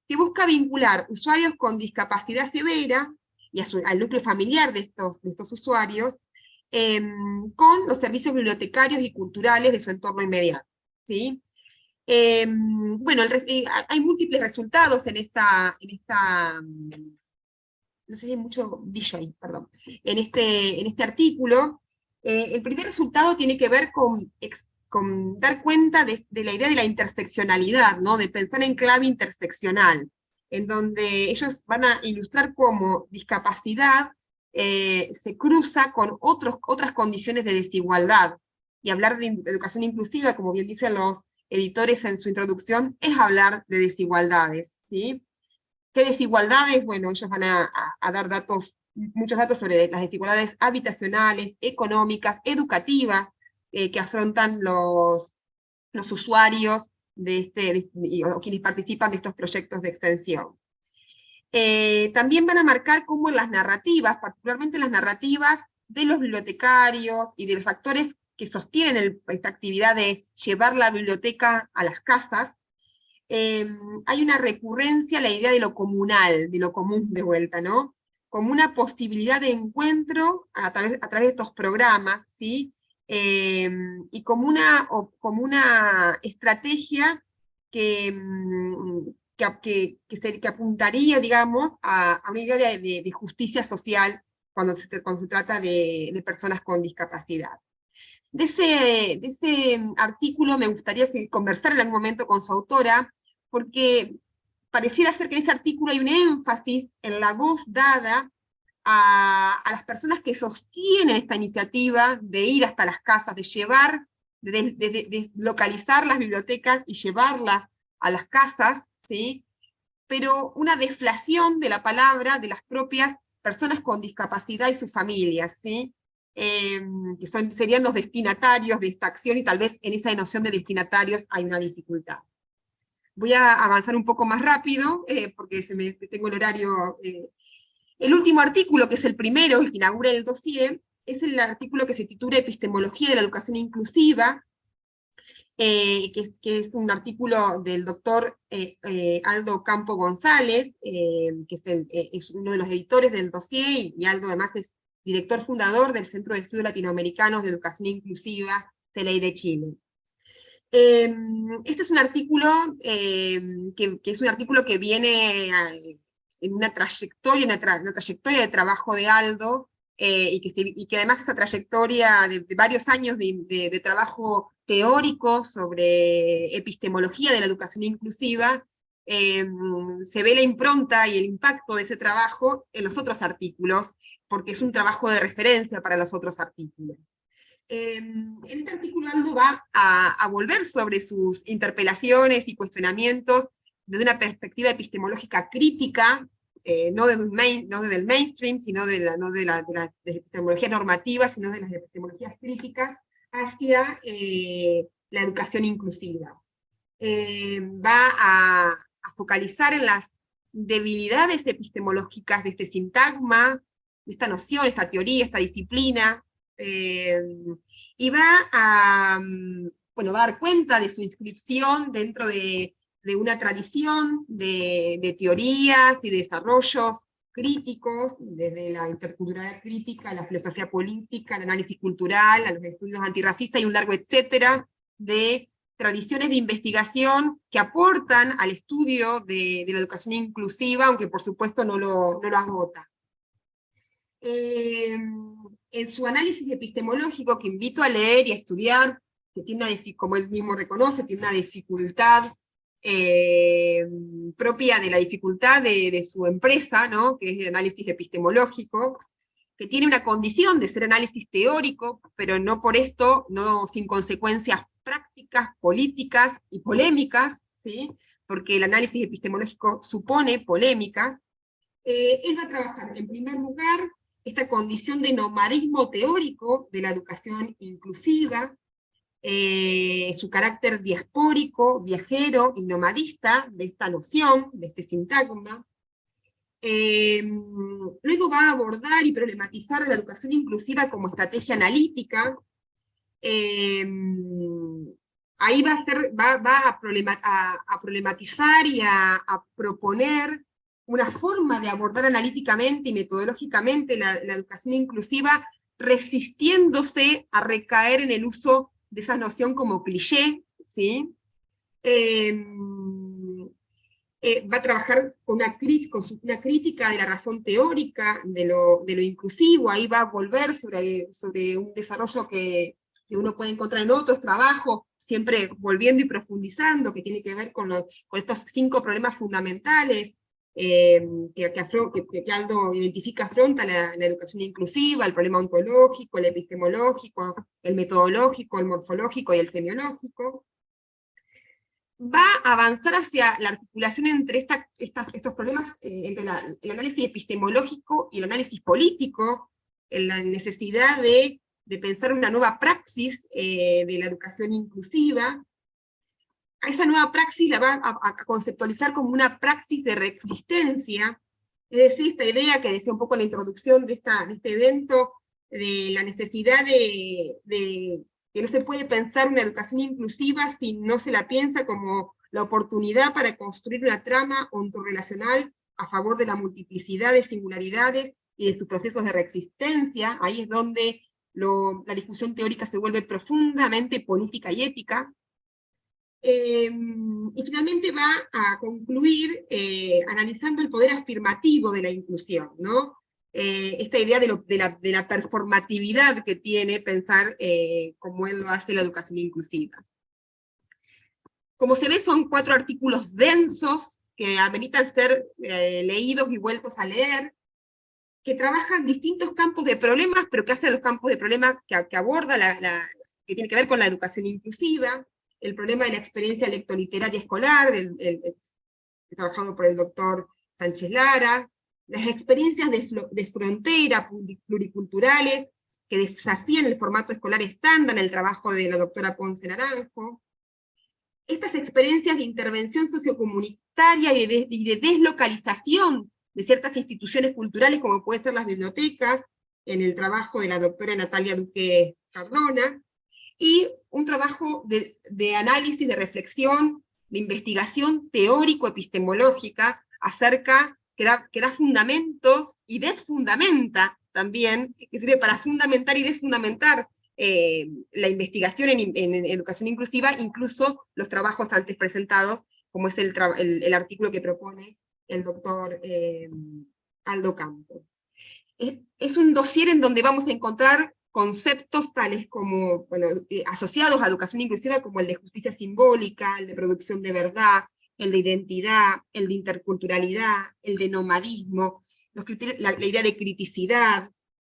que busca vincular usuarios con discapacidad severa y al núcleo familiar de estos usuarios, con los servicios bibliotecarios y culturales de su entorno inmediato, ¿sí? Bueno, hay múltiples resultados en esta no sé si hay mucho brillo ahí, perdón, en este artículo. El primer resultado tiene que ver con dar cuenta de la idea de la interseccionalidad, ¿no? De pensar en clave interseccional, en donde ellos van a ilustrar cómo discapacidad se cruza con otras condiciones de desigualdad, y hablar de educación inclusiva, como bien dicen los editores en su introducción, es hablar de desigualdades, ¿sí? ¿Qué desigualdades? Bueno, ellos van a dar muchos datos sobre las desigualdades habitacionales, económicas, educativas, que afrontan los usuarios o quienes participan de estos proyectos de extensión. También van a marcar cómo las narrativas, particularmente las narrativas de los bibliotecarios y de los actores que sostienen esta actividad de llevar la biblioteca a las casas, hay una recurrencia a la idea de lo comunal, de lo común de vuelta, ¿no? Como una posibilidad de encuentro a través de estos programas, ¿sí? Y como una estrategia que apuntaría, digamos, a una idea de justicia social cuando se trata de personas con discapacidad. De ese artículo me gustaría conversar en algún momento con su autora, porque pareciera ser que en ese artículo hay un énfasis en la voz dada a las personas que sostienen esta iniciativa de ir hasta las casas, de llevar, de localizar las bibliotecas y llevarlas a las casas, ¿sí? Pero una deflación de la palabra de las propias personas con discapacidad y sus familias, ¿sí? Que serían los destinatarios de esta acción, y tal vez en esa noción de destinatarios hay una dificultad. Voy a avanzar un poco más rápido, porque tengo el horario. El último artículo, que es el primero, el que inaugura el dossier, es el artículo que se titula Epistemología de la Educación Inclusiva, que es un artículo del doctor Aldo Campo González, que es uno de los editores del dossier, y Aldo además es director fundador del Centro de Estudios Latinoamericanos de Educación Inclusiva, CELEI de Chile. Este es un artículo que es un artículo que viene en una trayectoria de trabajo de Aldo, y que además esa trayectoria de varios años de trabajo teórico sobre epistemología de la educación inclusiva, se ve la impronta y el impacto de ese trabajo en los otros artículos, porque es un trabajo de referencia para los otros artículos. En este artículo Aldo va a volver sobre sus interpelaciones y cuestionamientos desde una perspectiva epistemológica crítica, no desde el mainstream, no de las epistemologías normativas, sino de las epistemologías críticas hacia la educación inclusiva. Va a focalizar en las debilidades epistemológicas de este sintagma, de esta noción, esta teoría, esta disciplina, y va a dar cuenta de su inscripción dentro de una tradición de teorías y de desarrollos críticos, desde la interculturalidad crítica, la filosofía política, el análisis cultural, a los estudios antirracistas y un largo etcétera de tradiciones de investigación que aportan al estudio de la educación inclusiva, aunque por supuesto no lo agota. En su análisis epistemológico, que invito a leer y a estudiar, que tiene como él mismo reconoce, tiene una dificultad propia de la dificultad de su empresa, ¿no? Que es el análisis epistemológico, que tiene una condición de ser análisis teórico, pero no por esto, no sin consecuencias prácticas, políticas y polémicas, ¿sí? Porque el análisis epistemológico supone polémica. Él va a trabajar, en primer lugar, esta condición de nomadismo teórico de la educación inclusiva, su carácter diaspórico, viajero y nomadista de esta noción, de este sintagma. Luego va a abordar y problematizar la educación inclusiva como estrategia analítica. Ahí va a problematizar y a proponer una forma de abordar analíticamente y metodológicamente la educación inclusiva, resistiéndose a recaer en el uso de esa noción como cliché, ¿sí? Va a trabajar con una crítica de la razón teórica, de lo inclusivo. Ahí va a volver sobre un desarrollo que uno puede encontrar en otros trabajos, siempre volviendo y profundizando, que tiene que ver con estos 5 problemas fundamentales que Aldo identifica, afronta la educación inclusiva: el problema ontológico, el epistemológico, el metodológico, el morfológico y el semiológico. Va a avanzar hacia la articulación entre estos problemas, entre el análisis epistemológico y el análisis político, en la necesidad de pensar una nueva praxis de la educación inclusiva. A esa nueva praxis la va a conceptualizar como una praxis de reexistencia, es decir, esta idea que decía un poco en la introducción de este evento, de la necesidad de que no se puede pensar una educación inclusiva si no se la piensa como la oportunidad para construir una trama ontorrelacional a favor de la multiplicidad de singularidades y de sus procesos de reexistencia. Ahí es donde la discusión teórica se vuelve profundamente política y ética. Y finalmente va a concluir analizando el poder afirmativo de la inclusión, ¿no? Esta idea de la performatividad que tiene pensar como él lo hace la educación inclusiva. Como se ve, son 4 artículos densos que ameritan ser leídos y vueltos a leer, que trabajan distintos campos de problemas, pero que hacen los campos de problemas que aborda que tiene que ver con la educación inclusiva, el problema de la experiencia lectoliteraria escolar, trabajado por el doctor Sánchez Lara, las experiencias de frontera pluriculturales que desafían el formato escolar estándar en el trabajo de la doctora Ponce Naranjo, estas experiencias de intervención sociocomunitaria y de deslocalización de ciertas instituciones culturales, como pueden ser las bibliotecas, en el trabajo de la doctora Natalia Duque Cardona, y un trabajo de análisis, de reflexión, de investigación teórico-epistemológica acerca, que da fundamentos y desfundamenta también, que sirve para fundamentar y desfundamentar la investigación en educación inclusiva, incluso los trabajos antes presentados, como es el artículo que propone el doctor Aldo Campo. Es un dossier en donde vamos a encontrar conceptos tales como, bueno, asociados a educación inclusiva, como el de justicia simbólica, el de producción de verdad, el de identidad, el de interculturalidad, el de nomadismo, la idea de criticidad,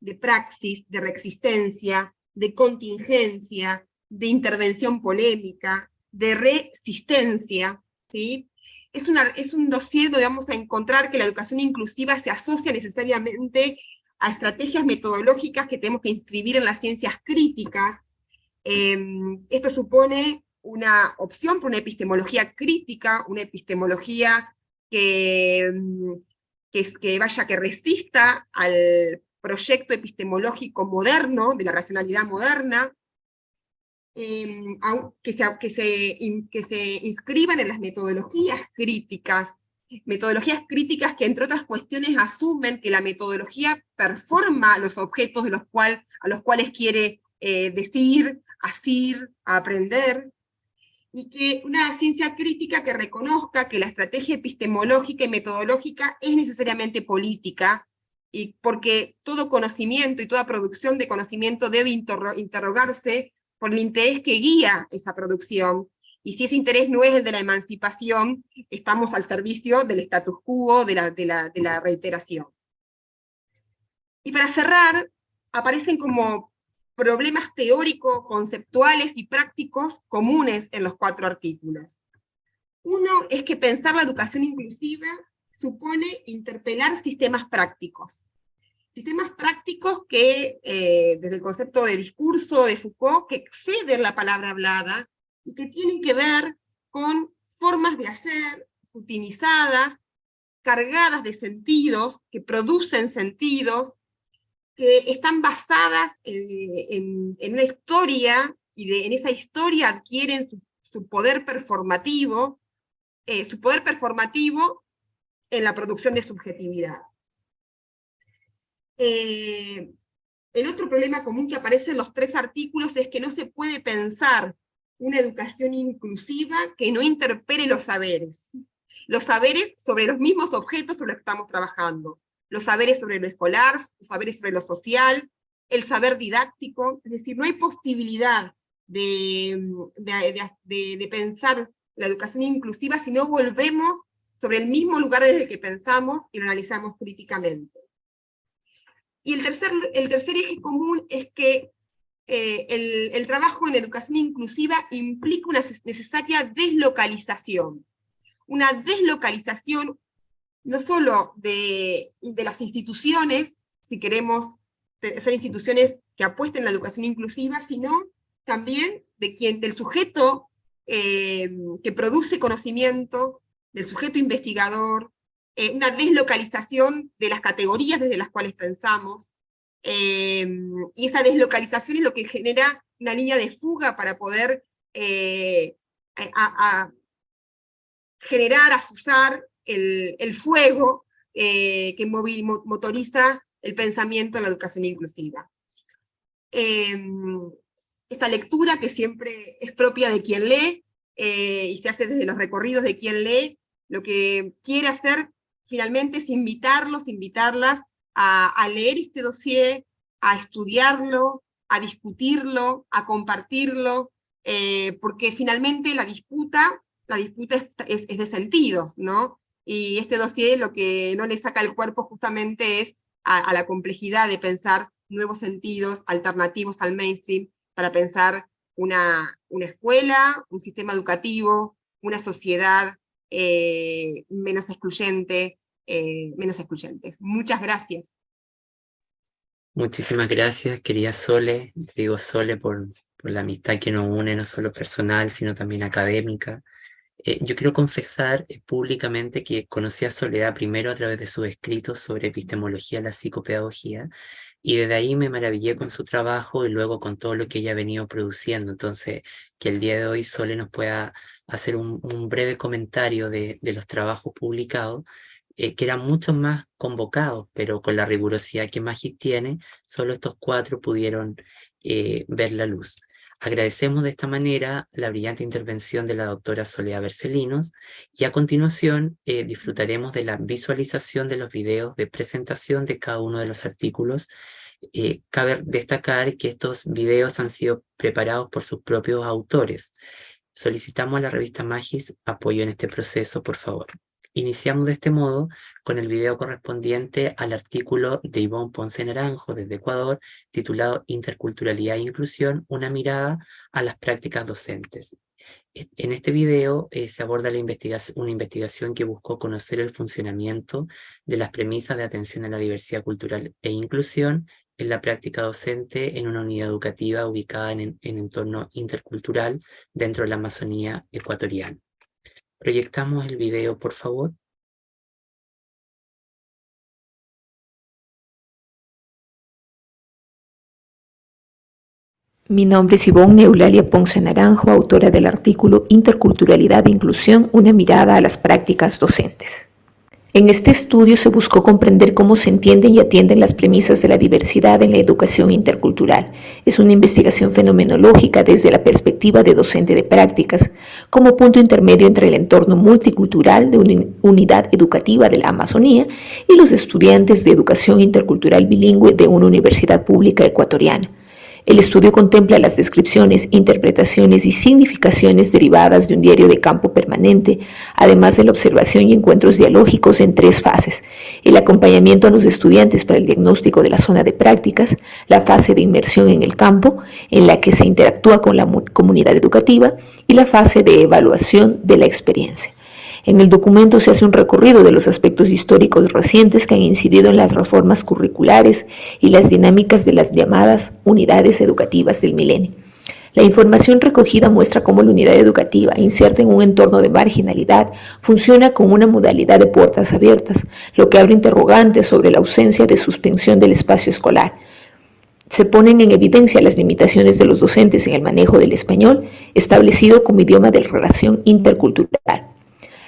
de praxis, de reexistencia, de contingencia, de intervención polémica, de resistencia, ¿sí? Es un dossier donde vamos a encontrar que la educación inclusiva se asocia necesariamente a estrategias metodológicas que tenemos que inscribir en las ciencias críticas. Esto supone una opción por una epistemología crítica, una epistemología que resista al proyecto epistemológico moderno, de la racionalidad moderna, que se inscriban en las metodologías críticas metodologías críticas que, entre otras cuestiones, asumen que la metodología performa los objetos a los cuales quiere decir, asir, aprender, y que una ciencia crítica que reconozca que la estrategia epistemológica y metodológica es necesariamente política, y porque todo conocimiento y toda producción de conocimiento debe interrogarse por el interés que guía esa producción, y si ese interés no es el de la emancipación, estamos al servicio del status quo, de la reiteración. Y para cerrar, aparecen como problemas teóricos, conceptuales y prácticos comunes en los 4 artículos. Uno es que pensar la educación inclusiva supone interpelar sistemas prácticos. Sistemas prácticos que, desde el concepto de discurso de Foucault, que exceden la palabra hablada, y que tienen que ver con formas de hacer utilizadas, cargadas de sentidos, que producen sentidos, que están basadas en una historia, y en esa historia adquieren su poder performativo en la producción de subjetividad. El otro problema común que aparece en los 3 artículos es que no se puede pensar una educación inclusiva que no interpele los saberes sobre los mismos objetos sobre los que estamos trabajando, los saberes sobre lo escolar, los saberes sobre lo social, el saber didáctico. Es decir, no hay posibilidad de pensar la educación inclusiva si no volvemos sobre el mismo lugar desde el que pensamos y lo analizamos críticamente. Y el tercer eje común es que el trabajo en educación inclusiva implica una necesaria deslocalización. Una deslocalización no solo de las instituciones, si queremos ser instituciones que apuesten en la educación inclusiva, sino también del sujeto que produce conocimiento, del sujeto investigador, una deslocalización de las categorías desde las cuales pensamos, y esa deslocalización es lo que genera una línea de fuga para poder generar, azuzar el fuego que motoriza el pensamiento en la educación inclusiva. Esta lectura, que siempre es propia de quien lee, y se hace desde los recorridos de quien lee, lo que quiere hacer finalmente es invitarlas a leer este dossier, a estudiarlo, a discutirlo, a compartirlo, porque finalmente la disputa es de sentidos, ¿no? Y este dossier lo que no le saca el cuerpo justamente es a la complejidad de pensar nuevos sentidos alternativos al mainstream, para pensar una escuela, un sistema educativo, una sociedad menos excluyentes. Muchas gracias. Muchísimas gracias, querida Sole. Digo Sole por la amistad que nos une, no solo personal, sino también académica. Yo quiero confesar públicamente que conocí a Soledad primero a través de sus escritos sobre epistemología de la psicopedagogía, y desde ahí me maravillé con su trabajo y luego con todo lo que ella ha venido produciendo. Entonces, que el día de hoy Sole nos pueda hacer un breve comentario de los trabajos publicados, que eran muchos más convocados, pero con la rigurosidad que Magis tiene, solo estos 4 pudieron ver la luz. Agradecemos de esta manera la brillante intervención de la doctora Soledad Bercelinos, y a continuación disfrutaremos de la visualización de los videos de presentación de cada uno de los artículos. Cabe destacar que estos videos han sido preparados por sus propios autores. Solicitamos a la revista Magis apoyo en este proceso, por favor. Iniciamos de este modo con el video correspondiente al artículo de Ivonne Ponce Naranjo desde Ecuador, titulado Interculturalidad e Inclusión, una mirada a las prácticas docentes. En este video se aborda una investigación que buscó conocer el funcionamiento de las premisas de atención a la diversidad cultural e inclusión en la práctica docente en una unidad educativa ubicada en entorno intercultural dentro de la Amazonía ecuatoriana. Proyectamos el video, por favor. Mi nombre es Ivonne Eulalia Ponce Naranjo, autora del artículo Interculturalidad e Inclusión, una mirada a las prácticas docentes. En este estudio se buscó comprender cómo se entienden y atienden las premisas de la diversidad en la educación intercultural. Es una investigación fenomenológica desde la perspectiva de docente de prácticas, como punto intermedio entre el entorno multicultural de una unidad educativa de la Amazonía y los estudiantes de educación intercultural bilingüe de una universidad pública ecuatoriana. El estudio contempla las descripciones, interpretaciones y significaciones derivadas de un diario de campo permanente, además de la observación y encuentros dialógicos en 3 fases: el acompañamiento a los estudiantes para el diagnóstico de la zona de prácticas, la fase de inmersión en el campo, en la que se interactúa con la comunidad educativa, y la fase de evaluación de la experiencia. En el documento se hace un recorrido de los aspectos históricos recientes que han incidido en las reformas curriculares y las dinámicas de las llamadas unidades educativas del milenio. La información recogida muestra cómo la unidad educativa, inserta en un entorno de marginalidad, funciona con una modalidad de puertas abiertas, lo que abre interrogantes sobre la ausencia de suspensión del espacio escolar. Se ponen en evidencia las limitaciones de los docentes en el manejo del español, establecido como idioma de relación intercultural.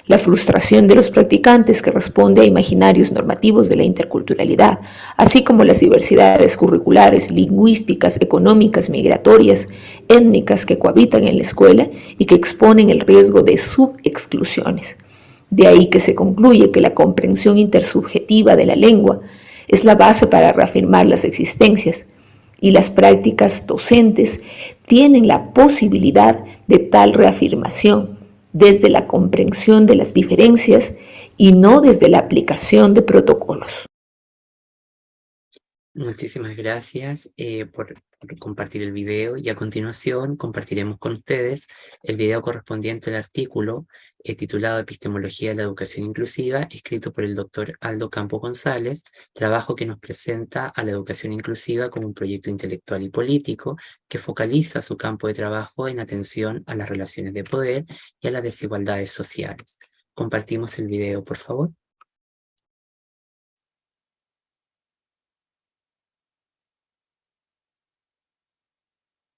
La frustración de los practicantes, que responde a imaginarios normativos de la interculturalidad, así como las diversidades curriculares, lingüísticas, económicas, migratorias, étnicas que cohabitan en la escuela y que exponen el riesgo de subexclusiones. De ahí que se concluye que la comprensión intersubjetiva de la lengua es la base para reafirmar las existencias, y las prácticas docentes tienen la posibilidad de tal reafirmación desde la comprensión de las diferencias y no desde la aplicación de protocolos. Muchísimas gracias por compartir el video, y a continuación compartiremos con ustedes el video correspondiente al artículo titulado Epistemología de la Educación Inclusiva, escrito por el doctor Aldo Campo González, trabajo que nos presenta a la educación inclusiva como un proyecto intelectual y político que focaliza su campo de trabajo en atención a las relaciones de poder y a las desigualdades sociales. Compartimos el video, por favor.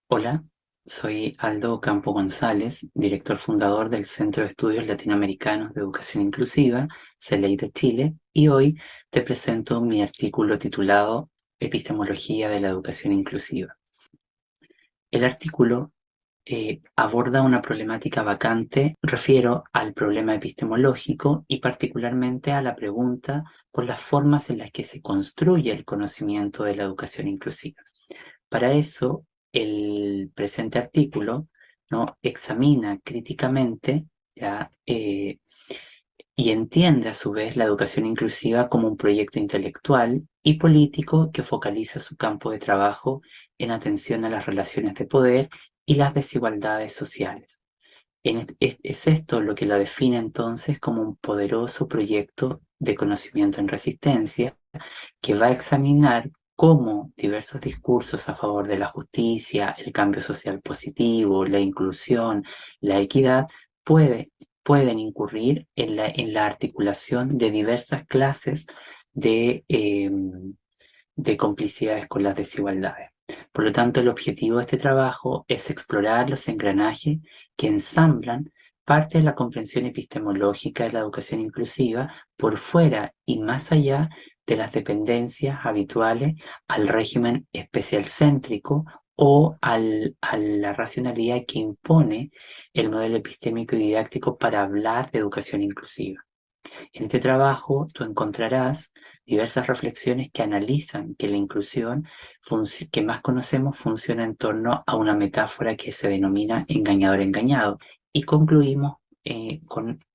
Hola, soy Aldo Campo González, director fundador del Centro de Estudios Latinoamericanos de Educación Inclusiva, CELEI de Chile, y hoy te presento mi artículo titulado Epistemología de la Educación Inclusiva. El artículo aborda una problemática vacante, refiero al problema epistemológico y particularmente a la pregunta por las formas en las que se construye el conocimiento de la educación inclusiva. Para eso, el presente artículo, ¿no?, examina críticamente y entiende a su vez la educación inclusiva como un proyecto intelectual y político que focaliza su campo de trabajo en atención a las relaciones de poder y las desigualdades sociales. Es esto lo que lo define entonces como un poderoso proyecto de conocimiento en resistencia que va a examinar cómo diversos discursos a favor de la justicia, el cambio social positivo, la inclusión, la equidad, pueden incurrir en la articulación de diversas clases de complicidades con las desigualdades. Por lo tanto, el objetivo de este trabajo es explorar los engranajes que ensamblan parte de la comprensión epistemológica de la educación inclusiva por fuera y más allá de las dependencias habituales al régimen especialcéntrico o a la racionalidad que impone el modelo epistémico y didáctico para hablar de educación inclusiva. En este trabajo tú encontrarás diversas reflexiones que analizan que la inclusión que más conocemos funciona en torno a una metáfora que se denomina engañador-engañado, y concluimos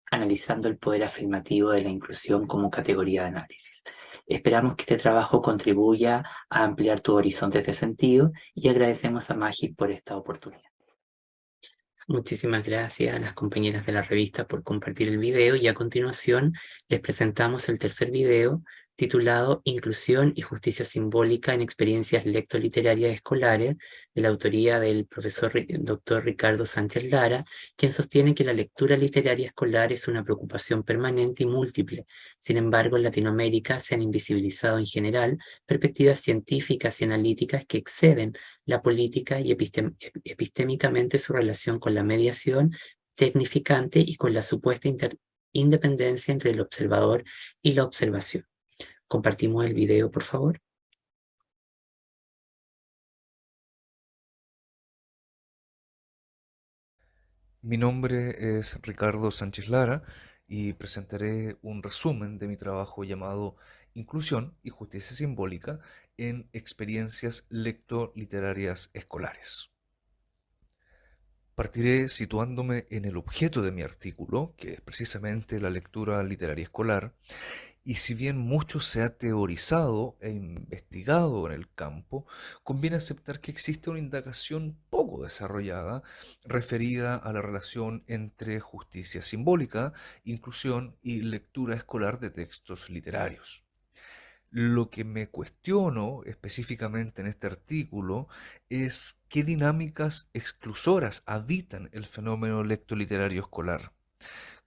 analizando el poder afirmativo de la inclusión como categoría de análisis. Esperamos que este trabajo contribuya a ampliar tu horizonte de sentido y agradecemos a Magis por esta oportunidad. Muchísimas gracias a las compañeras de la revista por compartir el video, y a continuación les presentamos el tercer video titulado Inclusión y Justicia Simbólica en Experiencias Lectoliterarias Escolares, de la autoría del profesor Dr. Ricardo Sánchez Lara, quien sostiene que la lectura literaria escolar es una preocupación permanente y múltiple. Sin embargo, en Latinoamérica se han invisibilizado en general perspectivas científicas y analíticas que exceden la política y epistémicamente su relación con la mediación tecnificante y con la supuesta independencia entre el observador y la observación. Compartimos el video, por favor. Mi nombre es Ricardo Sánchez Lara y presentaré un resumen de mi trabajo llamado Inclusión y Justicia Simbólica en experiencias lecto-literarias escolares. Partiré situándome en el objeto de mi artículo, que es precisamente la lectura literaria escolar, y si bien mucho se ha teorizado e investigado en el campo, conviene aceptar que existe una indagación poco desarrollada referida a la relación entre justicia simbólica, inclusión y lectura escolar de textos literarios. Lo que me cuestiono específicamente en este artículo es qué dinámicas exclusoras habitan el fenómeno lectoliterario escolar.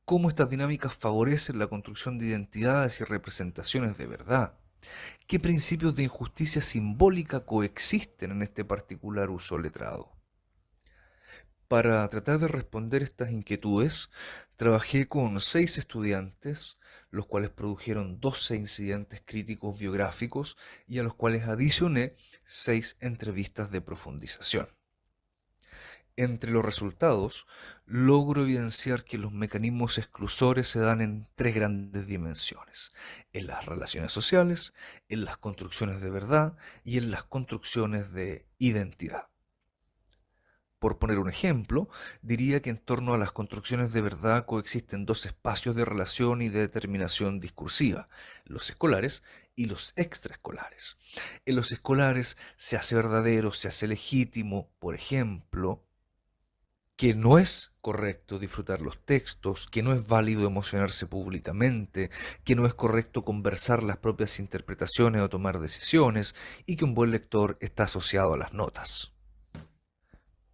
Cómo estas dinámicas favorecen la construcción de identidades y representaciones de verdad. ¿Qué principios de injusticia simbólica coexisten en este particular uso letrado? Para tratar de responder estas inquietudes, trabajé con 6 estudiantes, los cuales produjeron 12 incidentes críticos biográficos y a los cuales adicioné 6 entrevistas de profundización. Entre los resultados, logro evidenciar que los mecanismos exclusores se dan en 3 grandes dimensiones: en las relaciones sociales, en las construcciones de verdad y en las construcciones de identidad. Por poner un ejemplo, diría que en torno a las construcciones de verdad coexisten 2 espacios de relación y de determinación discursiva: los escolares y los extraescolares. En los escolares se hace verdadero, se hace legítimo, por ejemplo, que no es correcto disfrutar los textos, que no es válido emocionarse públicamente, que no es correcto conversar las propias interpretaciones o tomar decisiones, y que un buen lector está asociado a las notas.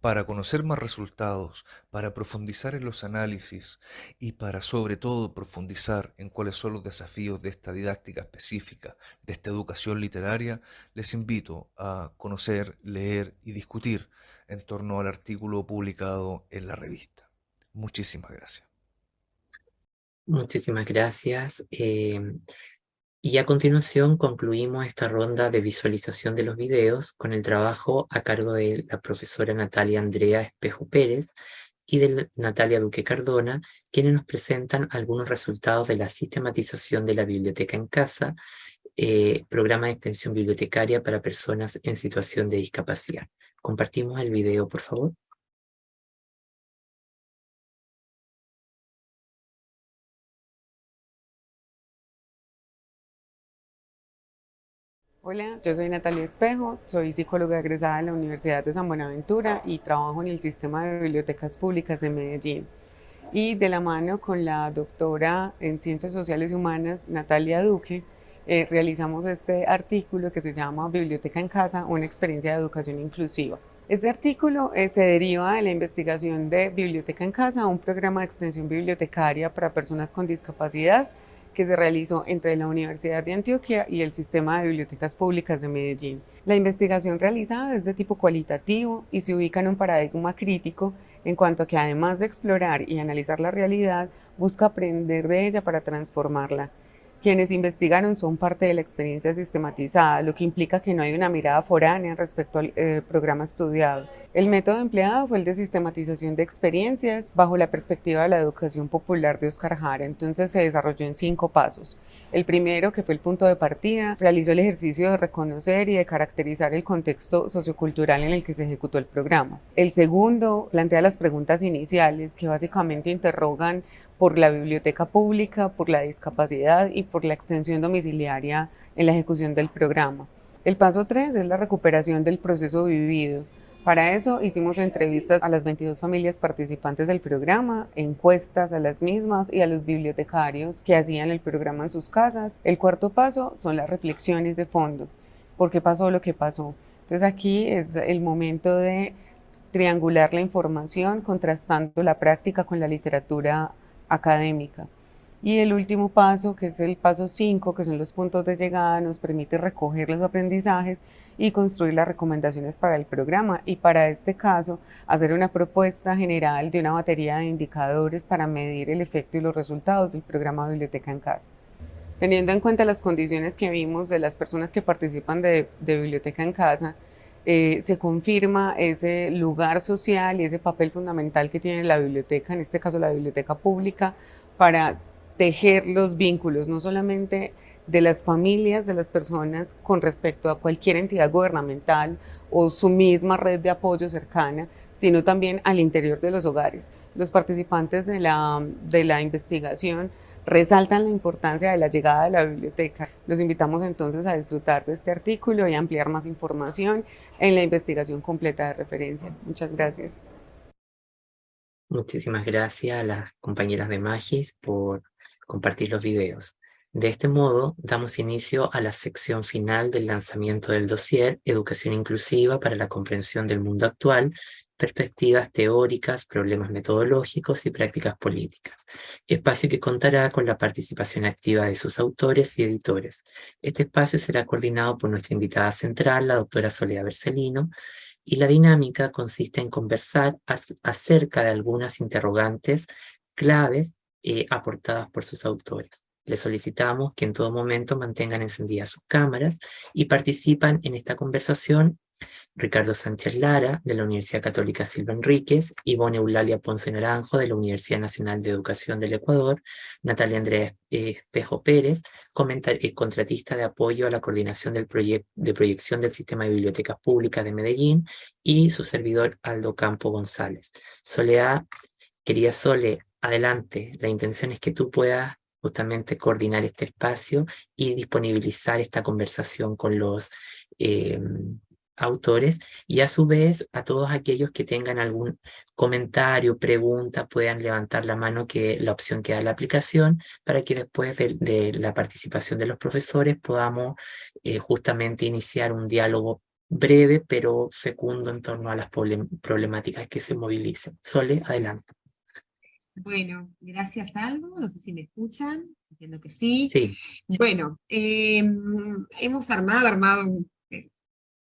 Para conocer más resultados, para profundizar en los análisis y para sobre todo profundizar en cuáles son los desafíos de esta didáctica específica, de esta educación literaria, les invito a conocer, leer y discutir en torno al artículo publicado en la revista. Muchísimas gracias. Muchísimas gracias. Y a continuación concluimos esta ronda de visualización de los videos con el trabajo a cargo de la profesora Natalia Andrea Espejo Pérez y de Natalia Duque Cardona, quienes nos presentan algunos resultados de la sistematización de la biblioteca en casa, programa de extensión bibliotecaria para personas en situación de discapacidad. Compartimos el video, por favor. Hola, yo soy Natalia Espejo, soy psicóloga egresada de la Universidad de San Buenaventura y trabajo en el Sistema de Bibliotecas Públicas de Medellín. Y de la mano con la doctora en Ciencias Sociales y Humanas, Natalia Duque, realizamos este artículo que se llama Biblioteca en Casa, una experiencia de educación inclusiva. Este artículo se deriva de la investigación de Biblioteca en Casa, un programa de extensión bibliotecaria para personas con discapacidad que se realizó entre la Universidad de Antioquia y el Sistema de Bibliotecas Públicas de Medellín. La investigación realizada es de tipo cualitativo y se ubica en un paradigma crítico en cuanto a que, además de explorar y analizar la realidad, busca aprender de ella para transformarla. Quienes investigaron son parte de la experiencia sistematizada, lo que implica que no hay una mirada foránea respecto al programa estudiado. El método empleado fue el de sistematización de experiencias bajo la perspectiva de la educación popular de Oscar Jara. Entonces se desarrolló en 5 pasos. El primero, que fue el punto de partida, realizó el ejercicio de reconocer y de caracterizar el contexto sociocultural en el que se ejecutó el programa. El segundo plantea las preguntas iniciales, que básicamente interrogan por la biblioteca pública, por la discapacidad y por la extensión domiciliaria en la ejecución del programa. El paso 3 es la recuperación del proceso vivido. Para eso hicimos entrevistas a las 22 familias participantes del programa, encuestas a las mismas y a los bibliotecarios que hacían el programa en sus casas. El cuarto paso son las reflexiones de fondo. ¿Por qué pasó lo que pasó? Entonces aquí es el momento de triangular la información contrastando la práctica con la literatura académica. Y el último paso, que es el paso 5, que son los puntos de llegada, nos permite recoger los aprendizajes y construir las recomendaciones para el programa. Y para este caso, hacer una propuesta general de una batería de indicadores para medir el efecto y los resultados del programa Biblioteca en Casa. Teniendo en cuenta las condiciones que vimos de las personas que participan de Biblioteca en Casa, se confirma ese lugar social y ese papel fundamental que tiene la biblioteca, en este caso la biblioteca pública, para tejer los vínculos, no solamente de las familias, de las personas con respecto a cualquier entidad gubernamental o su misma red de apoyo cercana, sino también al interior de los hogares. Los participantes de la investigación resaltan la importancia de la llegada de la biblioteca. Los invitamos entonces a disfrutar de este artículo y ampliar más información en la investigación completa de referencia. Muchas gracias. Muchísimas gracias a las compañeras de Magis por compartir los videos. De este modo, damos inicio a la sección final del lanzamiento del dossier Educación Inclusiva para la comprensión del mundo actual, perspectivas teóricas, problemas metodológicos y prácticas políticas. Espacio que contará con la participación activa de sus autores y editores. Este espacio será coordinado por nuestra invitada central, la doctora Soledad Bercelino, y la dinámica consiste en conversar acerca de algunas interrogantes claves aportadas por sus autores. Les solicitamos que en todo momento mantengan encendidas sus cámaras y participan en esta conversación Ricardo Sánchez Lara, de la Universidad Católica Silva Enríquez, Ivonne Eulalia Ponce Naranjo, de la Universidad Nacional de Educación del Ecuador, Natalia Andrea Espejo Pérez, contratista de apoyo a la coordinación del de proyección del Sistema de Bibliotecas Públicas de Medellín, y su servidor Aldo Campo González. Soledad, querida Sole, adelante. La intención es que tú puedas justamente coordinar este espacio y disponibilizar esta conversación con los autores, y a su vez a todos aquellos que tengan algún comentario, pregunta, puedan levantar la mano, que la opción que da la aplicación, para que después de la participación de los profesores podamos justamente iniciar un diálogo breve pero fecundo en torno a las problemáticas que se movilicen. Sole, adelante. Bueno, gracias Aldo, no sé si me escuchan, entiendo que sí. Sí. Bueno, hemos armado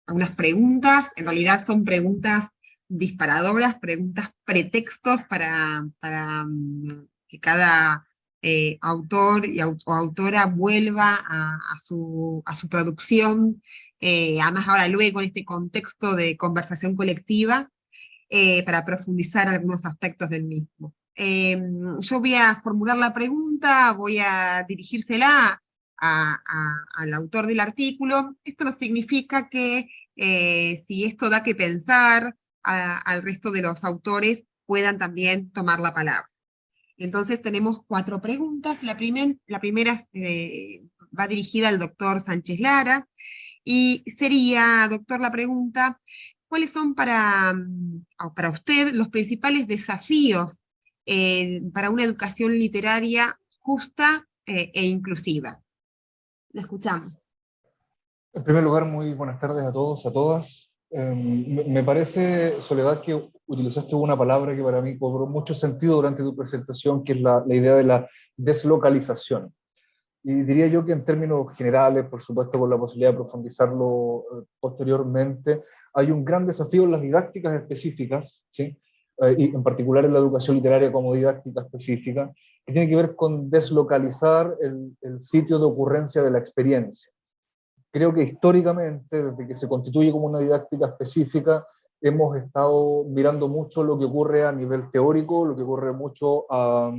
algunas preguntas, en realidad son preguntas disparadoras, preguntas pretextos para que cada autor o autora vuelva a su producción, además ahora luego en este contexto de conversación colectiva, para profundizar algunos aspectos del mismo. Yo voy a formular la pregunta, voy a dirigírsela al autor del artículo. Esto no significa que si esto da que pensar, al resto de los autores puedan también tomar la palabra. Entonces tenemos 4 preguntas. La primera va dirigida al doctor Sánchez Lara, y sería, doctor, la pregunta: ¿cuáles son para usted los principales desafíos para una educación literaria justa e inclusiva? Lo escuchamos. En primer lugar, muy buenas tardes a todos, a todas. Me parece, Soledad, que utilizaste una palabra que para mí cobró mucho sentido durante tu presentación, que es la idea de la deslocalización. Y diría yo que en términos generales, por supuesto con la posibilidad de profundizarlo posteriormente, hay un gran desafío en las didácticas específicas, ¿sí? Y en particular en la educación literaria como didáctica específica, que tiene que ver con deslocalizar el sitio de ocurrencia de la experiencia. Creo que históricamente, desde que se constituye como una didáctica específica, hemos estado mirando mucho lo que ocurre a nivel teórico, lo que ocurre mucho a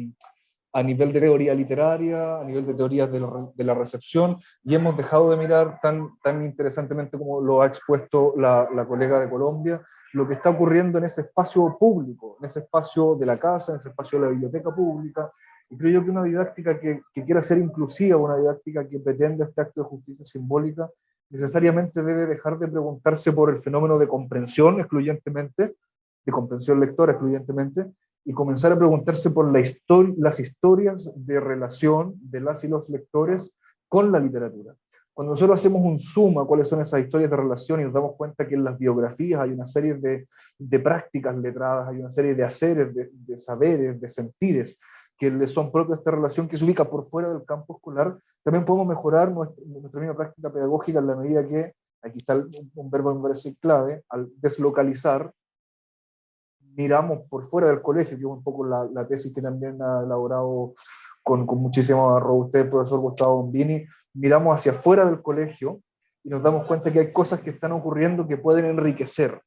nivel de teoría literaria, a nivel de teorías de la recepción, y hemos dejado de mirar tan interesantemente como lo ha expuesto la colega de Colombia, lo que está ocurriendo en ese espacio público, en ese espacio de la casa, en ese espacio de la biblioteca pública. Y creo yo que una didáctica que quiera ser inclusiva, una didáctica que pretenda este acto de justicia simbólica, necesariamente debe dejar de preguntarse por el fenómeno de comprensión excluyentemente, de comprensión lectora excluyentemente, y comenzar a preguntarse por las historias de relación de las y los lectores con la literatura. Cuando nosotros hacemos un zoom a cuáles son esas historias de relación y nos damos cuenta que en las biografías hay una serie de prácticas letradas, hay una serie de haceres, de saberes, de sentires, que le son propios a esta relación que se ubica por fuera del campo escolar, también podemos mejorar nuestra misma práctica pedagógica en la medida que, aquí está un verbo que me parece clave, al deslocalizar, miramos por fuera del colegio, que es un poco la tesis que también ha elaborado con muchísima robustez el profesor Gustavo Bombini, miramos hacia afuera del colegio y nos damos cuenta que hay cosas que están ocurriendo que pueden enriquecer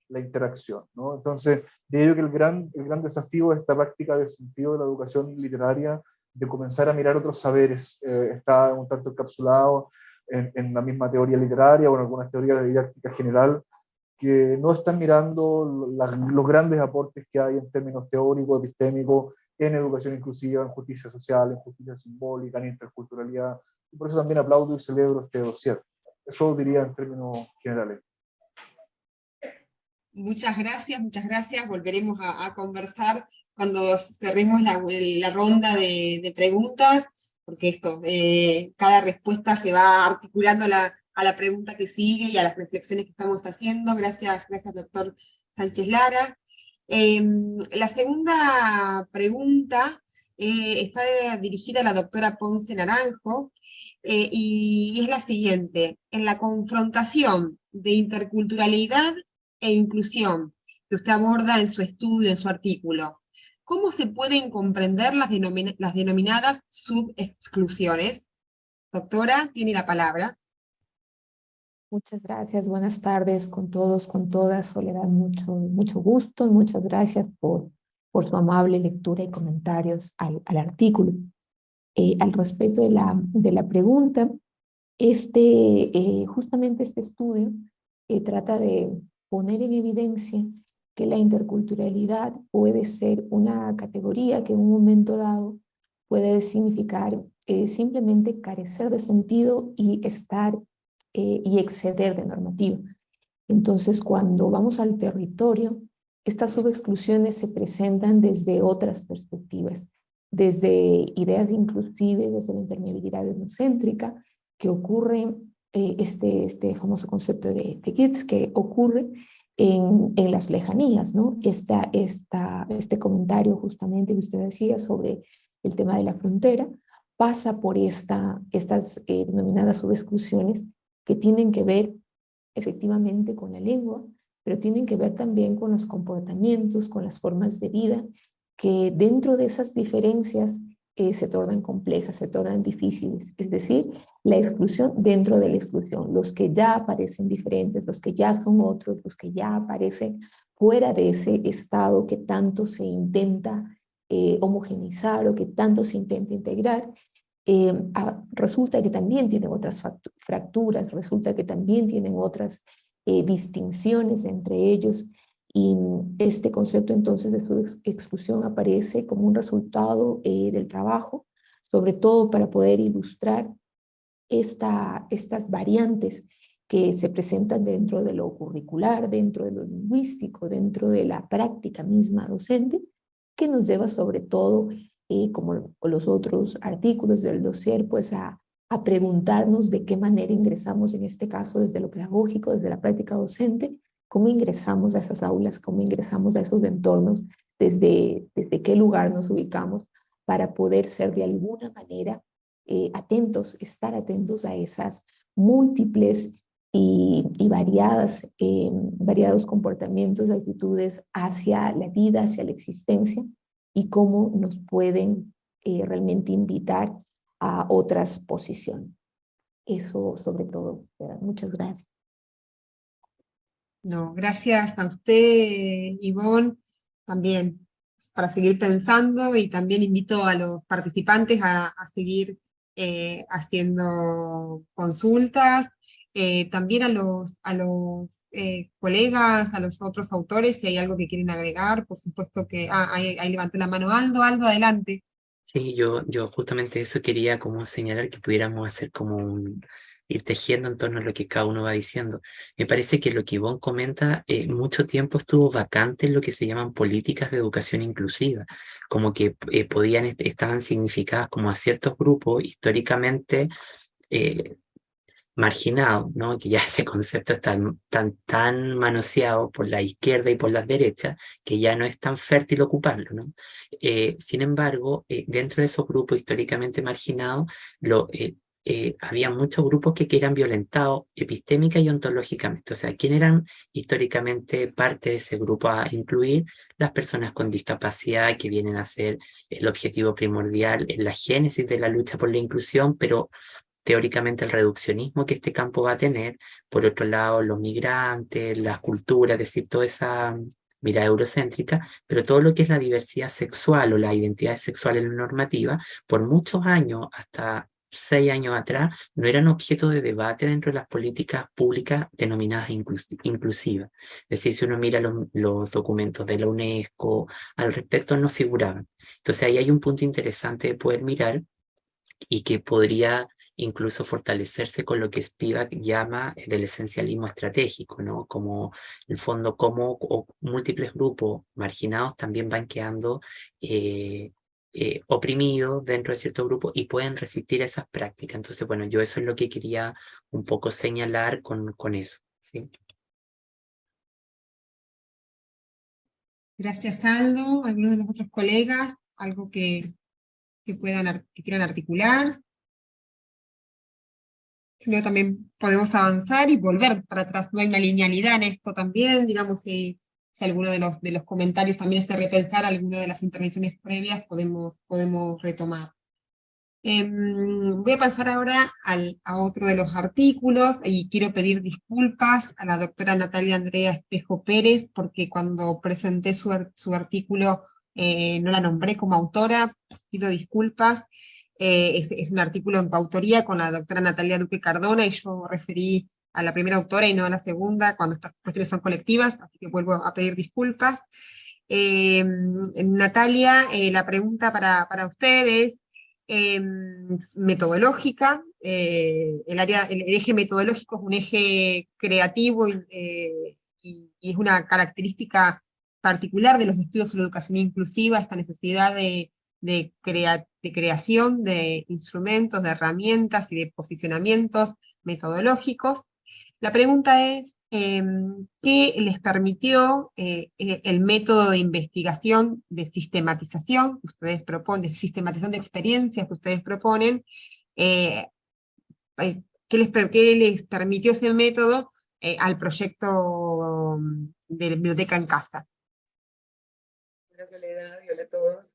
la interacción, ¿no? Entonces, de ello que el gran desafío de esta práctica de sentido de la educación literaria, de comenzar a mirar otros saberes, está un tanto encapsulado en la misma teoría literaria o en algunas teorías de didáctica general, que no están mirando los grandes aportes que hay en términos teóricos, epistémicos, en educación inclusiva, en justicia social, en justicia simbólica, en interculturalidad. Y por eso también aplaudo y celebro este dossier. Eso diría en términos generales. Muchas gracias. Volveremos a conversar cuando cerremos la ronda de preguntas, porque cada respuesta se va articulando a la pregunta que sigue y a las reflexiones que estamos haciendo. Gracias, doctor Sánchez Lara. La segunda pregunta está dirigida a la doctora Ponce Naranjo, y es la siguiente. En la confrontación de interculturalidad e inclusión que usted aborda en su estudio, en su artículo, ¿cómo se pueden comprender las denominadas subexclusiones? Doctora, tiene la palabra. Muchas gracias, buenas tardes con todos, con todas. Soledad, mucho gusto y muchas gracias por su amable lectura y comentarios al artículo. Al respecto de la pregunta, justamente este estudio trata de poner en evidencia que la interculturalidad puede ser una categoría que en un momento dado puede significar simplemente carecer de sentido y exceder de normativa. Entonces, cuando vamos al territorio, estas subexclusiones se presentan desde otras perspectivas, desde ideas inclusive, desde la impermeabilidad etnocéntrica, que ocurre, este famoso concepto de Gibbs, que ocurre en las lejanías, ¿no? Este comentario justamente que usted decía sobre el tema de la frontera, pasa por estas denominadas subexclusiones que tienen que ver efectivamente con la lengua, pero tienen que ver también con los comportamientos, con las formas de vida, que dentro de esas diferencias se tornan complejas, se tornan difíciles. Es decir, la exclusión dentro de la exclusión. Los que ya aparecen diferentes, los que ya son otros, los que ya aparecen fuera de ese estado que tanto se intenta homogeneizar o que tanto se intenta integrar, resulta que también tienen otras fracturas, resulta que también tienen otras distinciones entre ellos, y este concepto entonces de su exclusión aparece como un resultado del trabajo, sobre todo para poder ilustrar estas variantes que se presentan dentro de lo curricular, dentro de lo lingüístico, dentro de la práctica misma docente, que nos lleva sobre todo, como los otros artículos del dossier, pues a preguntarnos de qué manera ingresamos, en este caso desde lo pedagógico, desde la práctica docente, cómo ingresamos a esas aulas, cómo ingresamos a esos entornos, desde qué lugar nos ubicamos, para poder ser de alguna manera atentos, estar atentos a esas múltiples y variados comportamientos, actitudes hacia la vida, hacia la existencia, y cómo nos pueden realmente invitar a otras posiciones. Eso sobre todo. Muchas gracias. No, gracias a usted, Ivonne, también para seguir pensando, y también invito a los participantes a seguir haciendo consultas, también a los colegas, a los otros autores, si hay algo que quieren agregar. Por supuesto que, ahí levantó la mano Aldo, adelante. Sí, yo justamente eso quería como señalar, que pudiéramos hacer como ir tejiendo en torno a lo que cada uno va diciendo. Me parece que lo que Ivonne comenta, mucho tiempo estuvo vacante en lo que se llaman políticas de educación inclusiva, como que estaban significadas como a ciertos grupos históricamente marginado, ¿no? Que ya ese concepto está tan manoseado por la izquierda y por la derecha que ya no es tan fértil ocuparlo, ¿no? Sin embargo, dentro de esos grupos históricamente marginados, había muchos grupos que eran violentados epistémica y ontológicamente. O sea, ¿quién eran históricamente parte de ese grupo a incluir? Las personas con discapacidad, que vienen a ser el objetivo primordial en la génesis de la lucha por la inclusión, pero teóricamente el reduccionismo que este campo va a tener, por otro lado los migrantes, las culturas, es decir, toda esa mirada eurocéntrica, pero todo lo que es la diversidad sexual o la identidad sexual en la normativa, por muchos años, hasta 6 años atrás, no eran objeto de debate dentro de las políticas públicas denominadas inclusivas. Es decir, si uno mira los documentos de la UNESCO, al respecto no figuraban. Entonces ahí hay un punto interesante de poder mirar y que podría incluso fortalecerse con lo que Spivak llama del esencialismo estratégico, ¿no? Como en el fondo, como múltiples grupos marginados también van quedando oprimidos dentro de cierto grupo y pueden resistir esas prácticas. Entonces, bueno, yo eso es lo que quería un poco señalar con eso, ¿sí? Gracias, Aldo. ¿Algunos de los otros colegas? ¿Algo que quieran articular? Si no, también podemos avanzar y volver para atrás. No hay una linealidad en esto también, digamos, si alguno de los comentarios también hace repensar alguna de las intervenciones previas, podemos retomar. Voy a pasar ahora a otro de los artículos y quiero pedir disculpas a la doctora Natalia Andrea Espejo Pérez porque cuando presenté su artículo no la nombré como autora, pido disculpas. Es un artículo en coautoría con la doctora Natalia Duque Cardona y yo referí a la primera autora y no a la segunda cuando estas cuestiones son colectivas, así que vuelvo a pedir disculpas. Natalia, la pregunta para ustedes metodológica. El eje metodológico es un eje creativo y es una característica particular de los estudios sobre educación inclusiva, esta necesidad de creación de instrumentos, de herramientas y de posicionamientos metodológicos. La pregunta es, ¿qué les permitió el método de investigación de sistematización que ustedes proponen, de sistematización de experiencias que ustedes proponen? ¿Qué les permitió ese método al proyecto de la biblioteca en casa? Hola Soledad y hola a todos.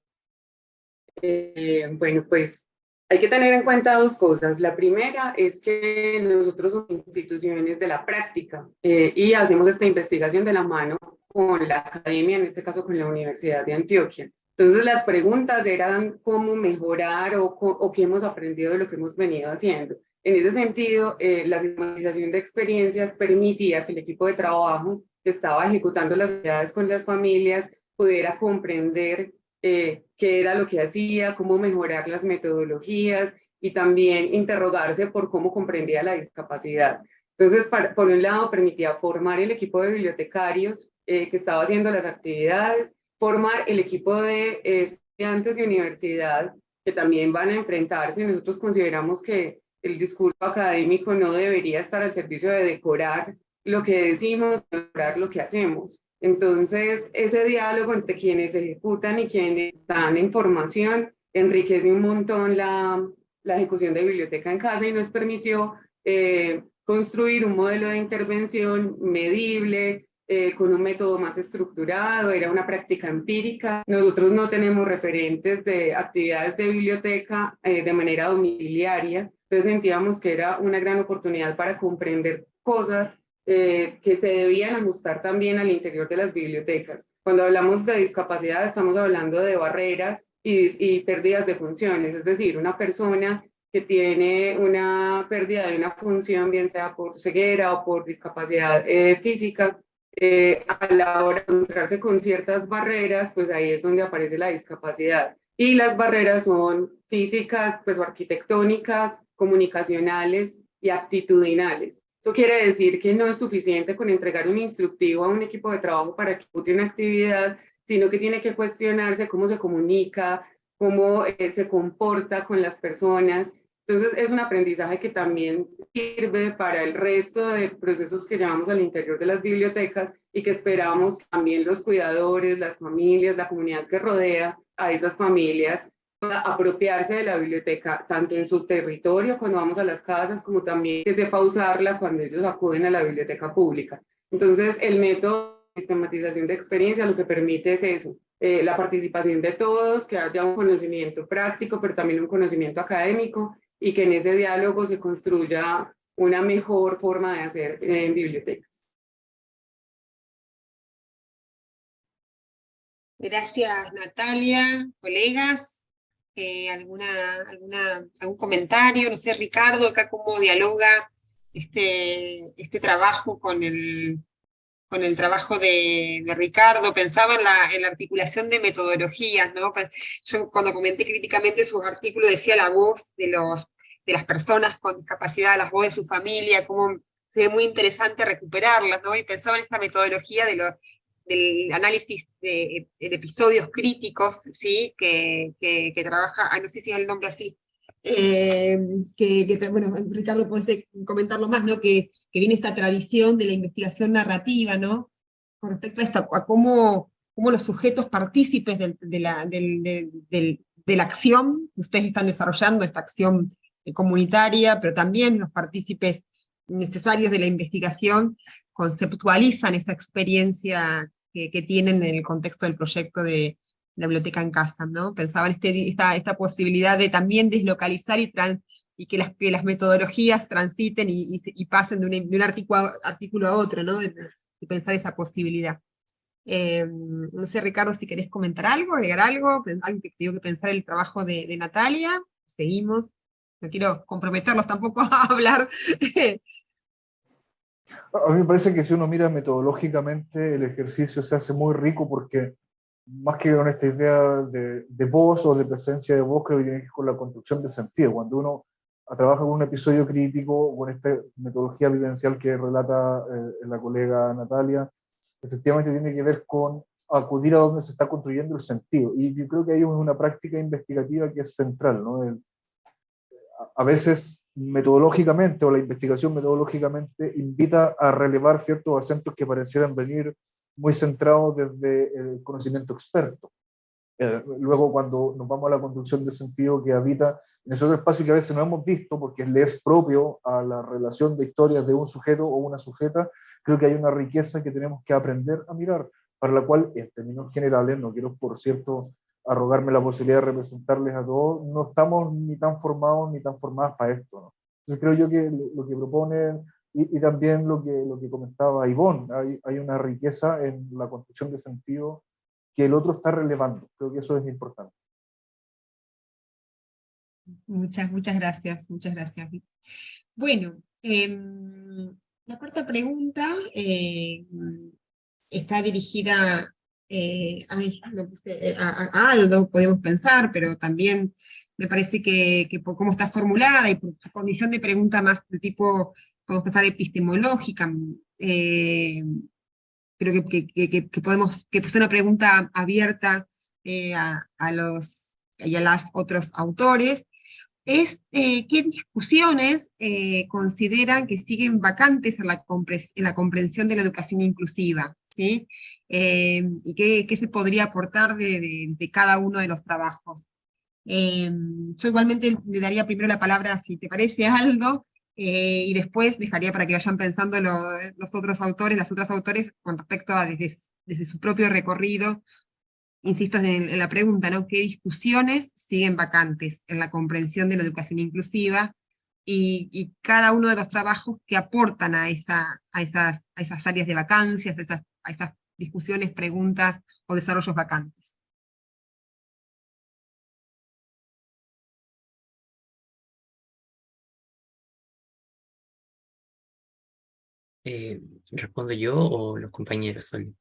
Bueno, pues hay que tener en cuenta dos cosas. La primera es que nosotros somos instituciones de la práctica y hacemos esta investigación de la mano con la academia, en este caso con la Universidad de Antioquia. Entonces las preguntas eran cómo mejorar o qué hemos aprendido de lo que hemos venido haciendo. En ese sentido, la sistematización de experiencias permitía que el equipo de trabajo que estaba ejecutando las actividades con las familias pudiera comprender qué era lo que hacía, cómo mejorar las metodologías y también interrogarse por cómo comprendía la discapacidad. Entonces, por un lado, permitía formar el equipo de bibliotecarios que estaba haciendo las actividades, formar el equipo de estudiantes de universidad que también van a enfrentarse. Nosotros consideramos que el discurso académico no debería estar al servicio de decorar lo que decimos, decorar lo que hacemos. Entonces, ese diálogo entre quienes ejecutan y quienes están en formación enriquece un montón la ejecución de biblioteca en casa y nos permitió construir un modelo de intervención medible, con un método más estructurado, era una práctica empírica. Nosotros no tenemos referentes de actividades de biblioteca de manera domiciliaria, entonces sentíamos que era una gran oportunidad para comprender cosas que se debían ajustar también al interior de las bibliotecas. Cuando hablamos de discapacidad estamos hablando de barreras y pérdidas de funciones, es decir, una persona que tiene una pérdida de una función, bien sea por ceguera o por discapacidad física, a la hora de encontrarse con ciertas barreras, pues ahí es donde aparece la discapacidad. Y las barreras son físicas, pues o arquitectónicas, comunicacionales y aptitudinales. Eso quiere decir que no es suficiente con entregar un instructivo a un equipo de trabajo para que ejecute una actividad, sino que tiene que cuestionarse cómo se comunica, cómo se comporta con las personas Entonces es un aprendizaje que también sirve para el resto de procesos que llevamos al interior de las bibliotecas y que esperamos que también los cuidadores, las familias, la comunidad que rodea a esas familias pueda apropiarse de la biblioteca tanto en su territorio cuando vamos a las casas como también que sepa usarla cuando ellos acuden a la biblioteca pública. Entonces el método de sistematización de experiencia lo que permite es eso, la participación de todos, que haya un conocimiento práctico pero también un conocimiento académico y que en ese diálogo se construya una mejor forma de hacer en bibliotecas. Gracias, Natalia. Colegas, ¿algún comentario? No sé, Ricardo, acá cómo dialoga este trabajo con el trabajo de Ricardo. Pensaba en la articulación de metodologías, ¿no? Yo cuando comenté críticamente sus artículos decía la voz de las personas con discapacidad, la voz de su familia, cómo se ve muy interesante recuperarlas, ¿no? Y pensaba en esta metodología del análisis de episodios críticos, ¿sí? Que trabaja, no sé si es el nombre así, bueno, Ricardo, puedes comentarlo más, ¿no? Que viene esta tradición de la investigación narrativa, ¿no? Con respecto a esto, a cómo los sujetos partícipes de la acción que ustedes están desarrollando, esta acción comunitaria, pero también los partícipes necesarios de la investigación, conceptualizan esa experiencia que tienen en el contexto del proyecto de la biblioteca en casa, ¿no? Pensaba en esta posibilidad de también deslocalizar y que las metodologías transiten y pasen de un artículo a otro, ¿no? De pensar esa posibilidad. No sé, Ricardo, si querés comentar algo, agregar algo que tengo que pensar el trabajo de Natalia. Seguimos. No quiero comprometerlos tampoco a hablar. A mí me parece que si uno mira metodológicamente, el ejercicio se hace muy rico porque más que con esta idea de voz o de presencia de voz, creo que tiene que ver con la construcción de sentido. Cuando uno trabaja con un episodio crítico, con esta metodología vivencial que relata la colega Natalia, efectivamente tiene que ver con acudir a donde se está construyendo el sentido. Y yo creo que hay una práctica investigativa que es central, ¿no? A veces metodológicamente o la investigación metodológicamente invita a relevar ciertos acentos que parecieran venir muy centrados desde el conocimiento experto. Luego cuando nos vamos a la construcción de sentido que habita en ese otro espacio que a veces no hemos visto porque le es propio a la relación de historias de un sujeto o una sujeta, creo que hay una riqueza que tenemos que aprender a mirar, para la cual en términos generales, no quiero por cierto arrogarme la posibilidad de representarles a todos, no estamos ni tan formados ni tan formadas para esto, ¿no? Entonces creo yo que lo que proponen y también lo que comentaba Ivonne, hay una riqueza en la construcción de sentido que el otro está relevando. Creo que eso es importante. Muchas gracias, muchas gracias. Bueno, la cuarta pregunta está dirigida a Aldo, podemos pensar, pero también me parece que por cómo está formulada y por su condición de pregunta más de tipo, podemos pensar, epistemológica, creo que es una pregunta abierta a los y a las otros autores, es qué discusiones consideran que siguen vacantes en la comprensión de la educación inclusiva, ¿sí? Y qué se podría aportar de cada uno de los trabajos. Yo igualmente le daría primero la palabra, si te parece, Aldo, y después dejaría para que vayan pensando los otros autores, las otras autores, con respecto a desde su propio recorrido. Insisto en la pregunta, ¿no? ¿Qué discusiones siguen vacantes en la comprensión de la educación inclusiva? Y cada uno de los trabajos que aportan a esas áreas de vacancias, a esas discusiones, preguntas o desarrollos vacantes. ¿Respondo yo o los compañeros solo?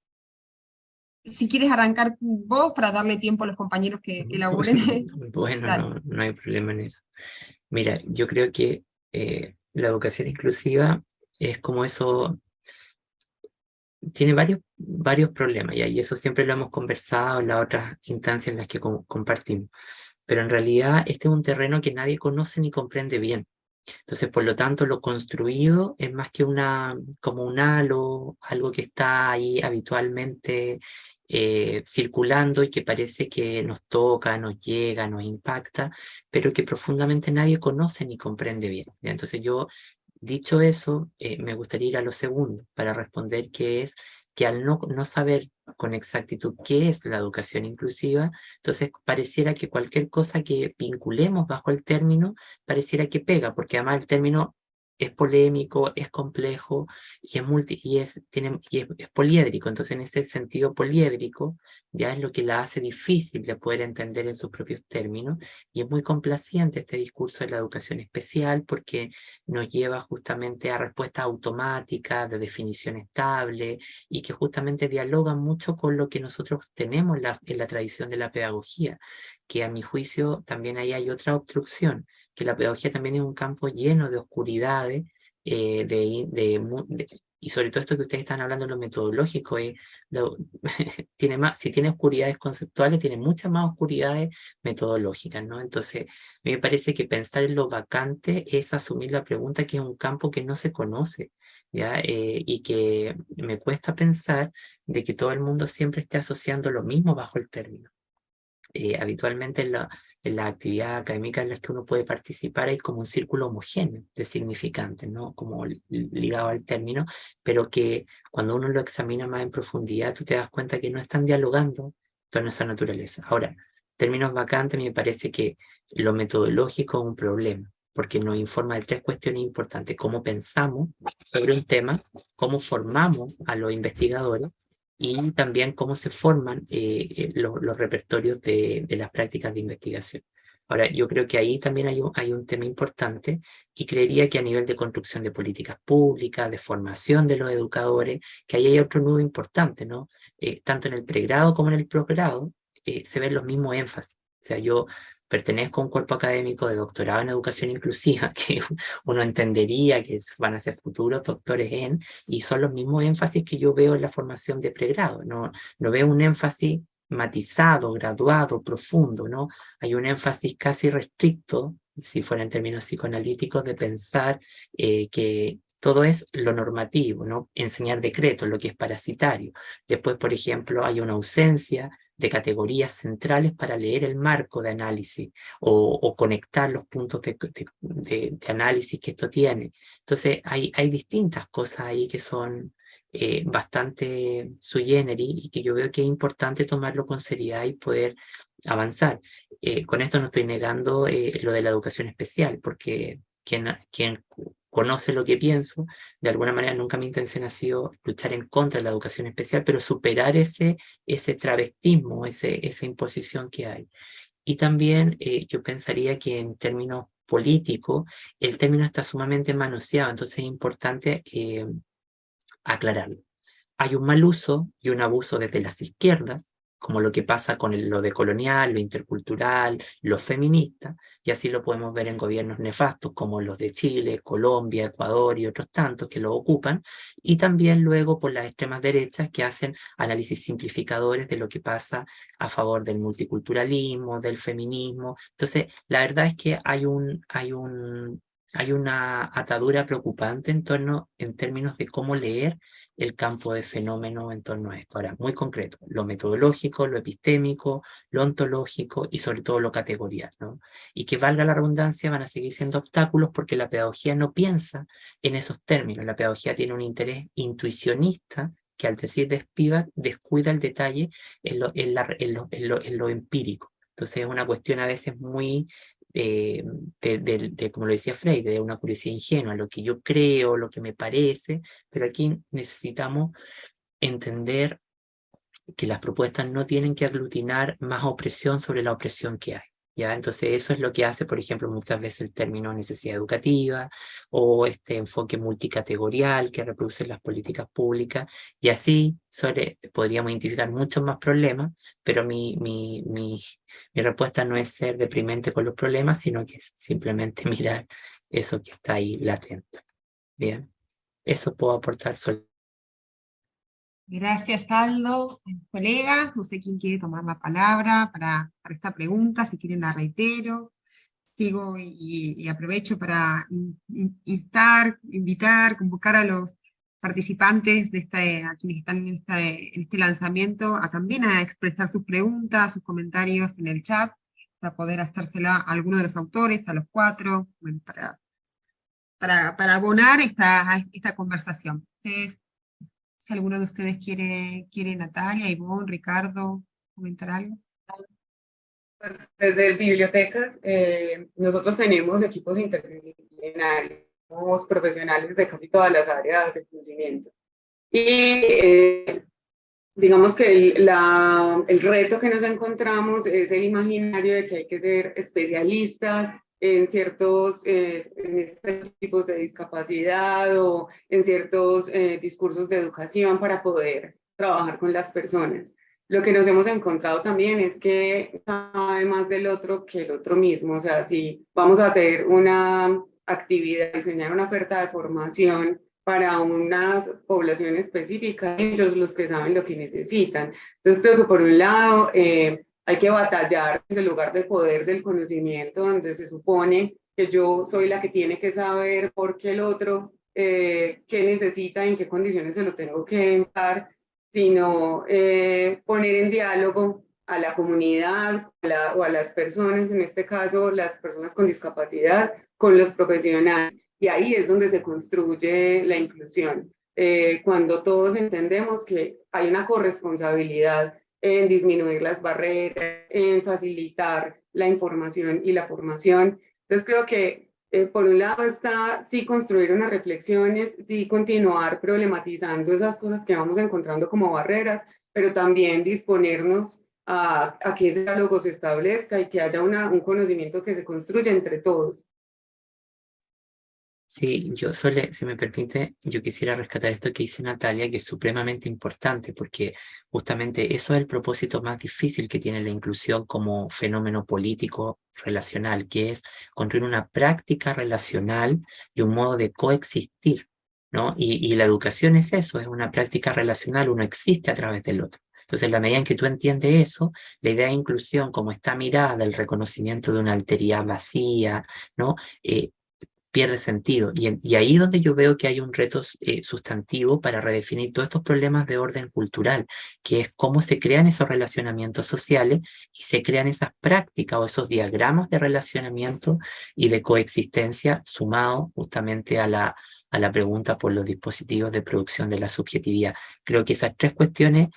Si quieres arrancar vos para darle tiempo a los compañeros que elaboren. Bueno, no hay problema en eso. Mira, yo creo que la educación inclusiva es como eso, tiene varios problemas, y eso siempre lo hemos conversado en las otras instancias en las que compartimos. pero en realidad este es un terreno que nadie conoce ni comprende bien. Entonces, por lo tanto, lo construido es más que como un halo, algo que está ahí habitualmente circulando y que parece que nos toca, nos llega, nos impacta, pero que profundamente nadie conoce ni comprende bien. ¿Ya? Entonces yo, dicho eso, me gustaría ir a lo segundo para responder, que es que al no saber con exactitud qué es la educación inclusiva, entonces pareciera que cualquier cosa que vinculemos bajo el término pareciera que pega, porque además el término es polémico, es complejo y es poliédrico. Entonces, en ese sentido poliédrico, ya es lo que la hace difícil de poder entender en sus propios términos, y es muy complaciente este discurso de la educación especial porque nos lleva justamente a respuestas automáticas, de definición estable, y que justamente dialogan mucho con lo que nosotros tenemos en la tradición de la pedagogía, que a mi juicio también ahí hay otra obstrucción, que la pedagogía también es un campo lleno de oscuridades, y sobre todo esto que ustedes están hablando de lo metodológico, si tiene oscuridades conceptuales, tiene muchas más oscuridades metodológicas, ¿no? Entonces, a mí me parece que pensar en lo vacante es asumir la pregunta que es un campo que no se conoce, ¿ya? Y que me cuesta pensar de que todo el mundo siempre esté asociando lo mismo bajo el término. Habitualmente en la actividad académica en las que uno puede participar hay como un círculo homogéneo de significantes, ¿no? Como ligado al término, pero que cuando uno lo examina más en profundidad, tú te das cuenta que no están dialogando con esa naturaleza. Ahora, términos vacantes, me parece que lo metodológico es un problema, porque nos informa de tres cuestiones importantes: cómo pensamos sobre un tema, cómo formamos a los investigadores, y también cómo se forman los repertorios de las prácticas de investigación. Ahora, yo creo que ahí también hay un tema importante, y creería que a nivel de construcción de políticas públicas, de formación de los educadores, que ahí hay otro nudo importante, ¿no? Tanto en el pregrado como en el posgrado se ven los mismos énfasis. O sea, yo pertenezco a un cuerpo académico de doctorado en educación inclusiva, que uno entendería que van a ser futuros doctores y son los mismos énfasis que yo veo en la formación de pregrado. No veo un énfasis matizado, graduado, profundo, ¿no? Hay un énfasis casi restricto, si fuera en términos psicoanalíticos, de pensar que todo es lo normativo, ¿no? Enseñar decretos, lo que es parasitario. Después, por ejemplo, hay una ausencia de categorías centrales para leer el marco de análisis o conectar los puntos de análisis que esto tiene. Entonces, hay distintas cosas ahí que son bastante sui generis, y que yo veo que es importante tomarlo con seriedad y poder avanzar. Con esto no estoy negando lo de la educación especial, porque quien conoce lo que pienso, de alguna manera nunca mi intención ha sido luchar en contra de la educación especial, pero superar ese travestismo, esa imposición que hay. Y también yo pensaría que en términos políticos, el término está sumamente manoseado, entonces es importante aclararlo. Hay un mal uso y un abuso desde las izquierdas, como lo que pasa con lo decolonial, lo intercultural, lo feminista, y así lo podemos ver en gobiernos nefastos como los de Chile, Colombia, Ecuador y otros tantos que lo ocupan, y también luego por las extremas derechas que hacen análisis simplificadores de lo que pasa a favor del multiculturalismo, del feminismo. Entonces, la verdad es que hay una atadura preocupante en términos de cómo leer el campo de fenómenos en torno a esto. Ahora, muy concreto, lo metodológico, lo epistémico, lo ontológico y sobre todo lo categorial, ¿no? Y que valga la redundancia, van a seguir siendo obstáculos porque la pedagogía no piensa en esos términos. La pedagogía tiene un interés intuicionista que, al decir descuida el detalle en lo empírico. Entonces es una cuestión a veces muy como lo decía Freire, de una curiosidad ingenua, lo que yo creo, lo que me parece, pero aquí necesitamos entender que las propuestas no tienen que aglutinar más opresión sobre la opresión que hay. ¿Ya? Entonces eso es lo que hace, por ejemplo, muchas veces el término necesidad educativa o este enfoque multicategorial que reproduce las políticas públicas, y así podríamos identificar muchos más problemas, pero mi respuesta no es ser deprimente con los problemas, sino que es simplemente mirar eso que está ahí latente. Bien, eso puedo aportar solo. Gracias, Aldo. Colegas, no sé quién quiere tomar la palabra para esta pregunta, si quieren la reitero. Sigo y aprovecho para instar, invitar, convocar a los participantes a quienes están en este lanzamiento, a también a expresar sus preguntas, sus comentarios en el chat, para poder hacérsela a alguno de los autores, a los cuatro, bueno, para abonar esta conversación. Entonces, si alguno de ustedes quiere Natalia, Ivonne, Ricardo, comentar algo. Desde bibliotecas, nosotros tenemos equipos interdisciplinarios, somos profesionales de casi todas las áreas de conocimiento. Y digamos que el reto que nos encontramos es el imaginario de que hay que ser especialistas en ciertos en estos tipos de discapacidad o en ciertos discursos de educación para poder trabajar con las personas. Lo que nos hemos encontrado también es que sabe más del otro que el otro mismo. O sea, si vamos a hacer una actividad, diseñar una oferta de formación para una población específica, ellos los que saben lo que necesitan. Entonces creo que por un lado hay que batallar desde el lugar de poder del conocimiento, donde se supone que yo soy la que tiene que saber por qué el otro, qué necesita, en qué condiciones se lo tengo que dar, sino poner en diálogo a la comunidad o a las personas, en este caso las personas con discapacidad, con los profesionales. Y ahí es donde se construye la inclusión, cuando todos entendemos que hay una corresponsabilidad en disminuir las barreras, en facilitar la información y la formación. Entonces creo que por un lado está sí construir unas reflexiones, sí continuar problematizando esas cosas que vamos encontrando como barreras, pero también disponernos a que ese diálogo se establezca y que haya un conocimiento que se construya entre todos. Sí, si me permite, yo quisiera rescatar esto que dice Natalia, que es supremamente importante, porque justamente eso es el propósito más difícil que tiene la inclusión como fenómeno político relacional, que es construir una práctica relacional y un modo de coexistir, ¿no? Y la educación es eso, es una práctica relacional, uno existe a través del otro. Entonces, en la medida en que tú entiendes eso, la idea de inclusión, como está mirada, el reconocimiento de una alteridad vacía, ¿no? Pierde sentido. Y ahí donde yo veo que hay un reto sustantivo para redefinir todos estos problemas de orden cultural, que es cómo se crean esos relacionamientos sociales y se crean esas prácticas o esos diagramas de relacionamiento y de coexistencia sumado justamente a la pregunta por los dispositivos de producción de la subjetividad. Creo que esas tres cuestiones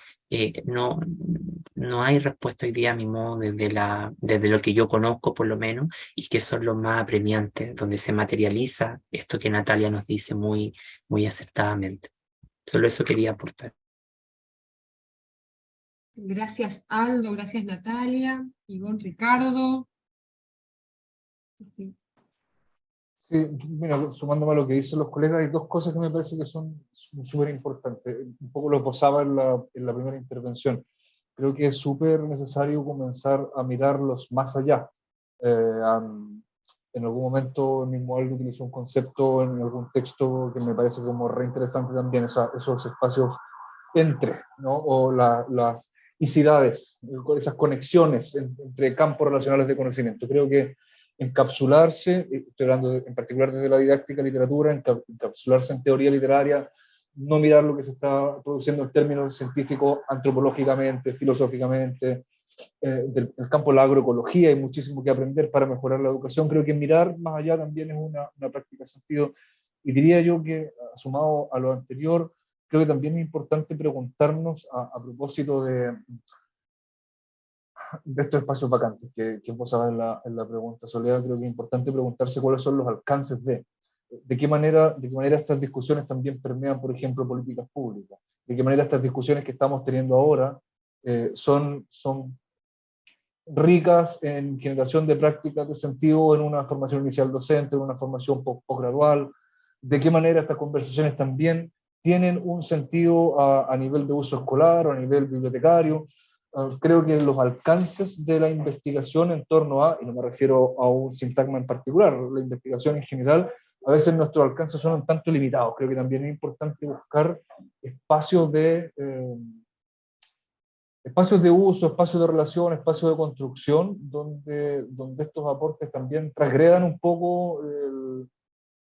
no hay respuesta hoy día a mi modo desde lo que yo conozco por lo menos, y que son los más apremiantes, donde se materializa esto que Natalia nos dice muy, muy acertadamente. Solo eso quería aportar. Gracias, Aldo, gracias, Natalia, Ivonne, Ricardo. Sí. Sí, mira, sumándome a lo que dicen los colegas, hay dos cosas que me parece que son súper importantes. Un poco lo esbozaba en la primera intervención. Creo que es súper necesario comenzar a mirarlos más allá. En algún momento mismo algo utilizó un concepto en algún texto que me parece como re interesante también, esos espacios entre, ¿no? O las icidades, esas conexiones entre campos relacionales de conocimiento. Creo que encapsularse, estoy hablando en particular desde la didáctica literatura, encapsularse en teoría literaria, no mirar lo que se está produciendo en términos científicos, antropológicamente, filosóficamente, del campo de la agroecología hay muchísimo que aprender para mejorar la educación. Creo que mirar más allá también es una práctica de sentido. Y diría yo que, sumado a lo anterior, creo que también es importante preguntarnos a propósito de estos espacios vacantes que vos sabés en la pregunta, Soledad. Creo que es importante preguntarse cuáles son los alcances de qué manera estas discusiones también permean, por ejemplo, políticas públicas, de qué manera estas discusiones que estamos teniendo ahora son ricas en generación de prácticas de sentido en una formación inicial docente, en una formación posgradual, de qué manera estas conversaciones también tienen un sentido a nivel de uso escolar o a nivel bibliotecario. Creo que los alcances de la investigación en torno a, y no me refiero a un sintagma en particular, la investigación en general, a veces nuestros alcances son un tanto limitados. Creo que también es importante buscar espacios espacios de uso, espacios de relación, espacios de construcción, donde estos aportes también transgredan un poco el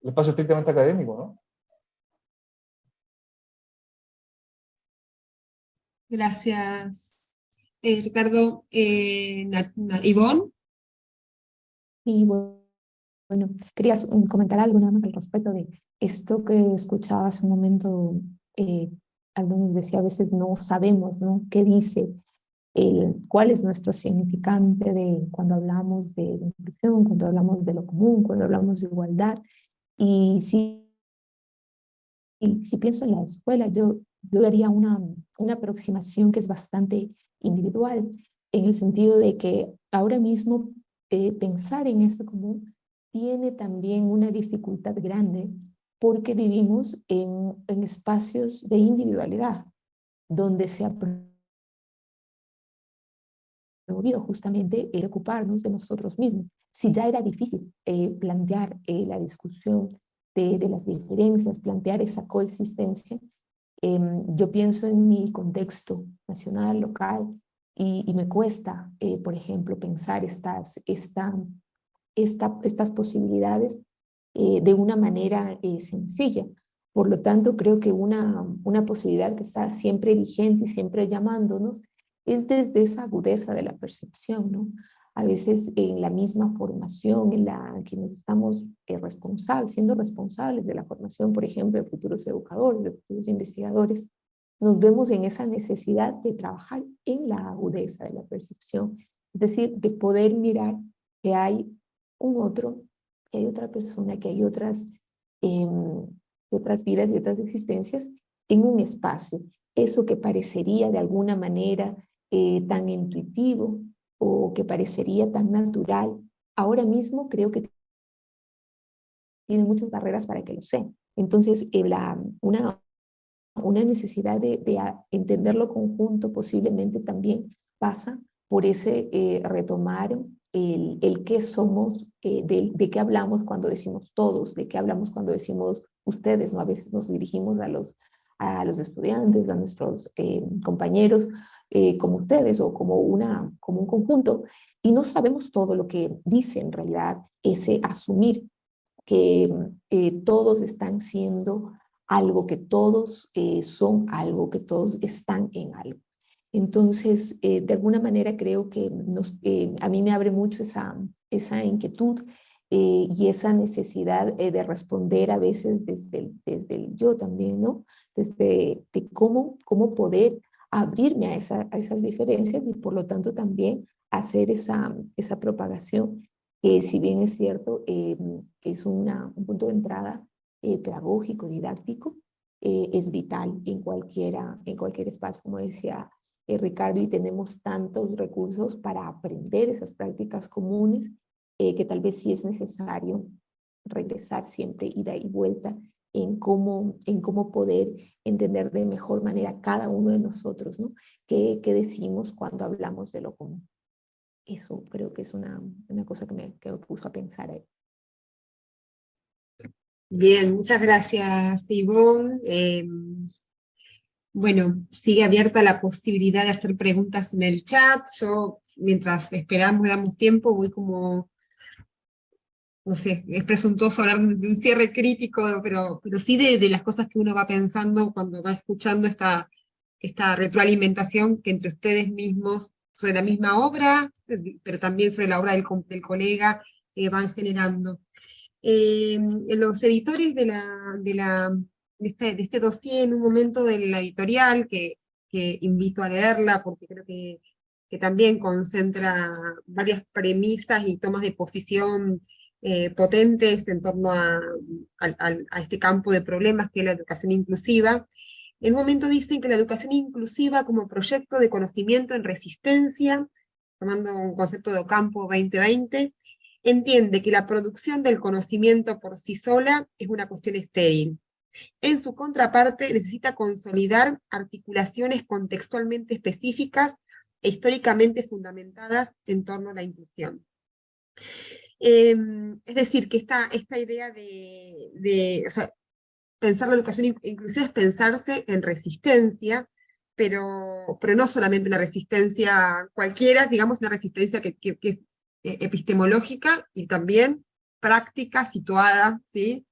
espacio estrictamente académico, ¿no? Gracias, Ricardo. Ivonne. Y bueno, quería comentar algo nada más al respecto de esto que escuchaba hace un momento. Aldo nos decía, a veces no sabemos, ¿no?, qué dice, cuál es nuestro significante de cuando hablamos de inclusión, cuando hablamos de lo común, cuando hablamos de igualdad. Y si pienso en la escuela, yo haría una aproximación que es bastante individual, en el sentido de que ahora mismo pensar en esto común tiene también una dificultad grande, porque vivimos en espacios de individualidad, donde se ha promovido justamente el ocuparnos de nosotros mismos. Si ya era difícil plantear la discusión de las diferencias, plantear esa coexistencia, yo pienso en mi contexto nacional, local, y me cuesta, por ejemplo, pensar estas posibilidades de una manera sencilla. Por lo tanto, creo que una posibilidad que está siempre vigente y siempre llamándonos es desde esa agudeza de la percepción, ¿no? A veces en la misma formación en la que nos estamos siendo responsables de la formación, por ejemplo, de futuros educadores, de futuros investigadores, nos vemos en esa necesidad de trabajar en la agudeza de la percepción, es decir, de poder mirar que hay un otro, que hay otra persona, que hay otras vidas y otras existencias en un espacio. Eso que parecería de alguna manera tan intuitivo o que parecería tan natural, ahora mismo creo que tiene muchas barreras para que lo sea. Entonces, una necesidad de entenderlo conjunto posiblemente también pasa por ese retomar el qué somos, de qué hablamos cuando decimos todos, de qué hablamos cuando decimos ustedes, ¿no? A veces nos dirigimos a los estudiantes, a nuestros compañeros, como ustedes o como un conjunto, y no sabemos todo lo que dice en realidad ese asumir que todos están siendo algo, que todos son algo, que todos están en algo. Entonces, de alguna manera creo que a mí me abre mucho esa inquietud y esa necesidad de responder a veces desde el yo también, ¿no? De cómo poder abrirme a esas diferencias y por lo tanto también hacer esa propagación, que si bien es cierto, es un punto de entrada pedagógico, didáctico, es vital en cualquier espacio, como decía Ricardo, y tenemos tantos recursos para aprender esas prácticas comunes, que tal vez sí es necesario regresar siempre, ida y vuelta, en cómo poder entender de mejor manera cada uno de nosotros, ¿no? ¿Qué decimos cuando hablamos de lo común? Eso creo que es una cosa que me puso a pensar ahí. Bien, muchas gracias, Ivonne. Bueno, sigue abierta la posibilidad de hacer preguntas en el chat. Yo, mientras esperamos y damos tiempo, voy como, no sé, es presuntuoso hablar de un cierre crítico, pero sí de las cosas que uno va pensando cuando va escuchando esta retroalimentación que entre ustedes mismos, sobre la misma obra, pero también sobre la obra del colega, van generando. Los editores de este dossier, en un momento de la editorial, que invito a leerla porque creo que también concentra varias premisas y tomas de posición potentes en torno a este campo de problemas que es la educación inclusiva. En un momento dicen que la educación inclusiva como proyecto de conocimiento en resistencia, tomando un concepto de Ocampo 2020, entiende que la producción del conocimiento por sí sola es una cuestión estéril. En su contraparte, necesita consolidar articulaciones contextualmente específicas e históricamente fundamentadas en torno a la inclusión. Es decir, que esta idea o sea, pensar la educación inclusiva es pensarse en resistencia, pero no solamente una resistencia cualquiera, digamos una resistencia que es epistemológica y también práctica, situada, ¿sí?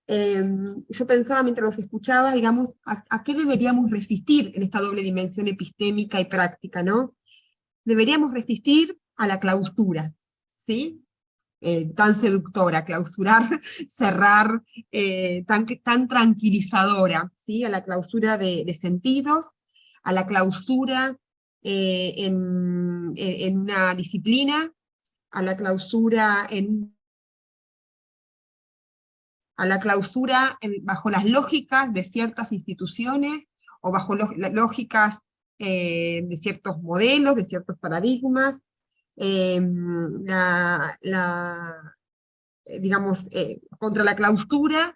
Yo pensaba mientras los escuchaba, digamos, a qué deberíamos resistir en esta doble dimensión epistémica y práctica, ¿no? Deberíamos resistir a la clausura, ¿sí? Tan seductora, clausurar, cerrar, tan tranquilizadora, ¿sí? A la clausura de sentidos, a la clausura en una disciplina, a la clausura bajo las lógicas de ciertas instituciones, o bajo las lógicas de ciertos modelos, de ciertos paradigmas, digamos, contra la clausura,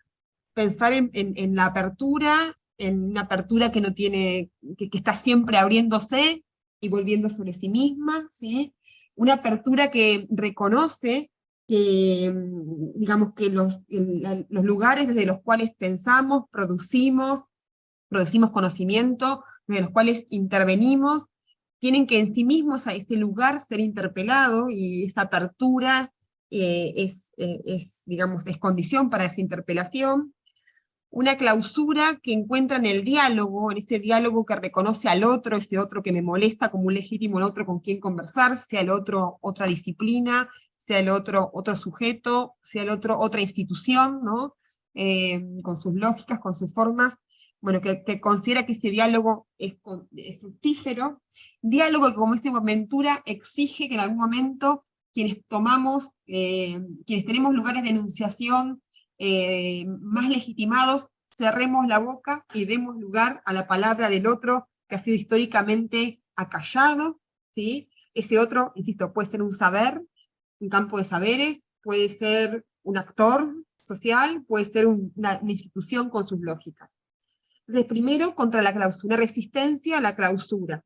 pensar en la apertura, en una apertura que no tiene, que está siempre abriéndose y volviendo sobre sí misma, ¿sí? Una apertura que reconoce que, digamos, que los lugares desde los cuales pensamos, producimos conocimiento, desde los cuales intervenimos, tienen que en sí mismos a ese lugar ser interpelado, y esa apertura digamos, es condición para esa interpelación. Una clausura que encuentra en el diálogo, en ese diálogo que reconoce al otro, ese otro que me molesta como un legítimo otro con quien conversar, sea el otro otra disciplina, sea el otro sujeto, sea el otro otra institución, ¿no? Con sus lógicas, con sus formas, bueno, que considera que ese diálogo es fructífero, diálogo que, como dice Boaventura, exige que en algún momento quienes tenemos lugares de enunciación más legitimados, cerremos la boca y demos lugar a la palabra del otro que ha sido históricamente acallado, ¿sí? Ese otro, insisto, puede ser un saber, un campo de saberes, puede ser un actor social, puede ser una institución con sus lógicas. Entonces, primero, contra la clausura, una resistencia a la clausura.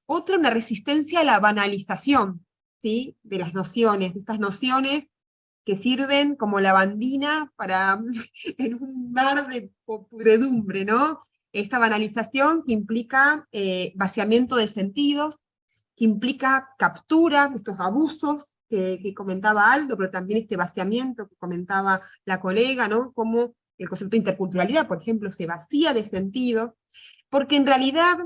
Otra, una resistencia a la banalización, ¿sí? De las nociones, de estas nociones que sirven como lavandina en un mar de pudredumbre, ¿no? Esta banalización que implica vaciamiento de sentidos, que implica captura, estos abusos que comentaba Aldo, pero también este vaciamiento que comentaba la colega, ¿no? Como el concepto de interculturalidad, por ejemplo, se vacía de sentido, porque en realidad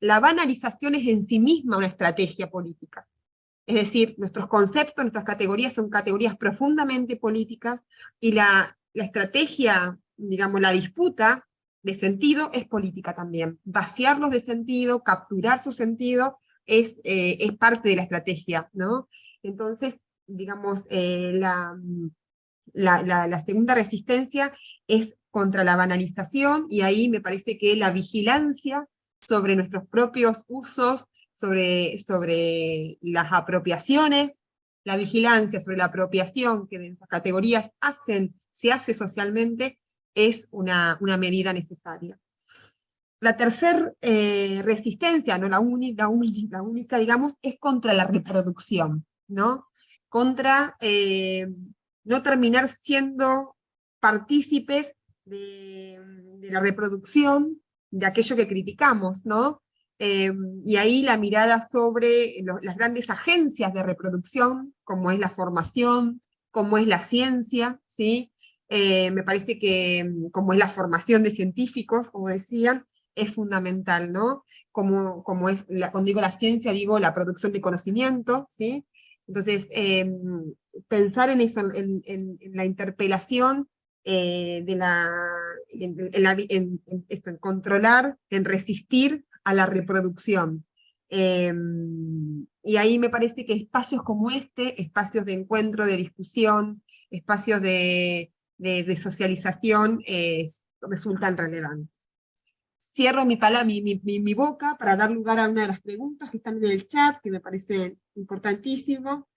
la banalización es en sí misma una estrategia política. Es decir, nuestros conceptos, nuestras categorías son categorías profundamente políticas, y la estrategia, digamos, la disputa de sentido es política también. Vaciarlos de sentido, capturar su sentido, es parte de la estrategia, ¿no? Entonces, digamos, la segunda resistencia es contra la banalización, y ahí me parece que la vigilancia sobre nuestros propios usos, sobre las apropiaciones, la vigilancia sobre la apropiación que de las categorías se hace socialmente, es una medida necesaria. La tercera resistencia, no la única, digamos, es contra la reproducción, ¿no? Contra no terminar siendo partícipes de la reproducción de aquello que criticamos, ¿no? Y ahí la mirada sobre las grandes agencias de reproducción, como es la formación, como es la ciencia, ¿sí? Me parece que como es la formación de científicos, como decían, es fundamental, ¿no? Como es, cuando digo la ciencia, digo la producción de conocimiento, ¿sí? Entonces, pensar en eso, en la interpelación, en controlar, en resistir a la reproducción. Y ahí me parece que espacios como espacios de encuentro, de discusión, espacios de socialización, resultan relevantes. Cierro mi boca para dar lugar a una de las preguntas que están en el chat, que me parece importantísimo.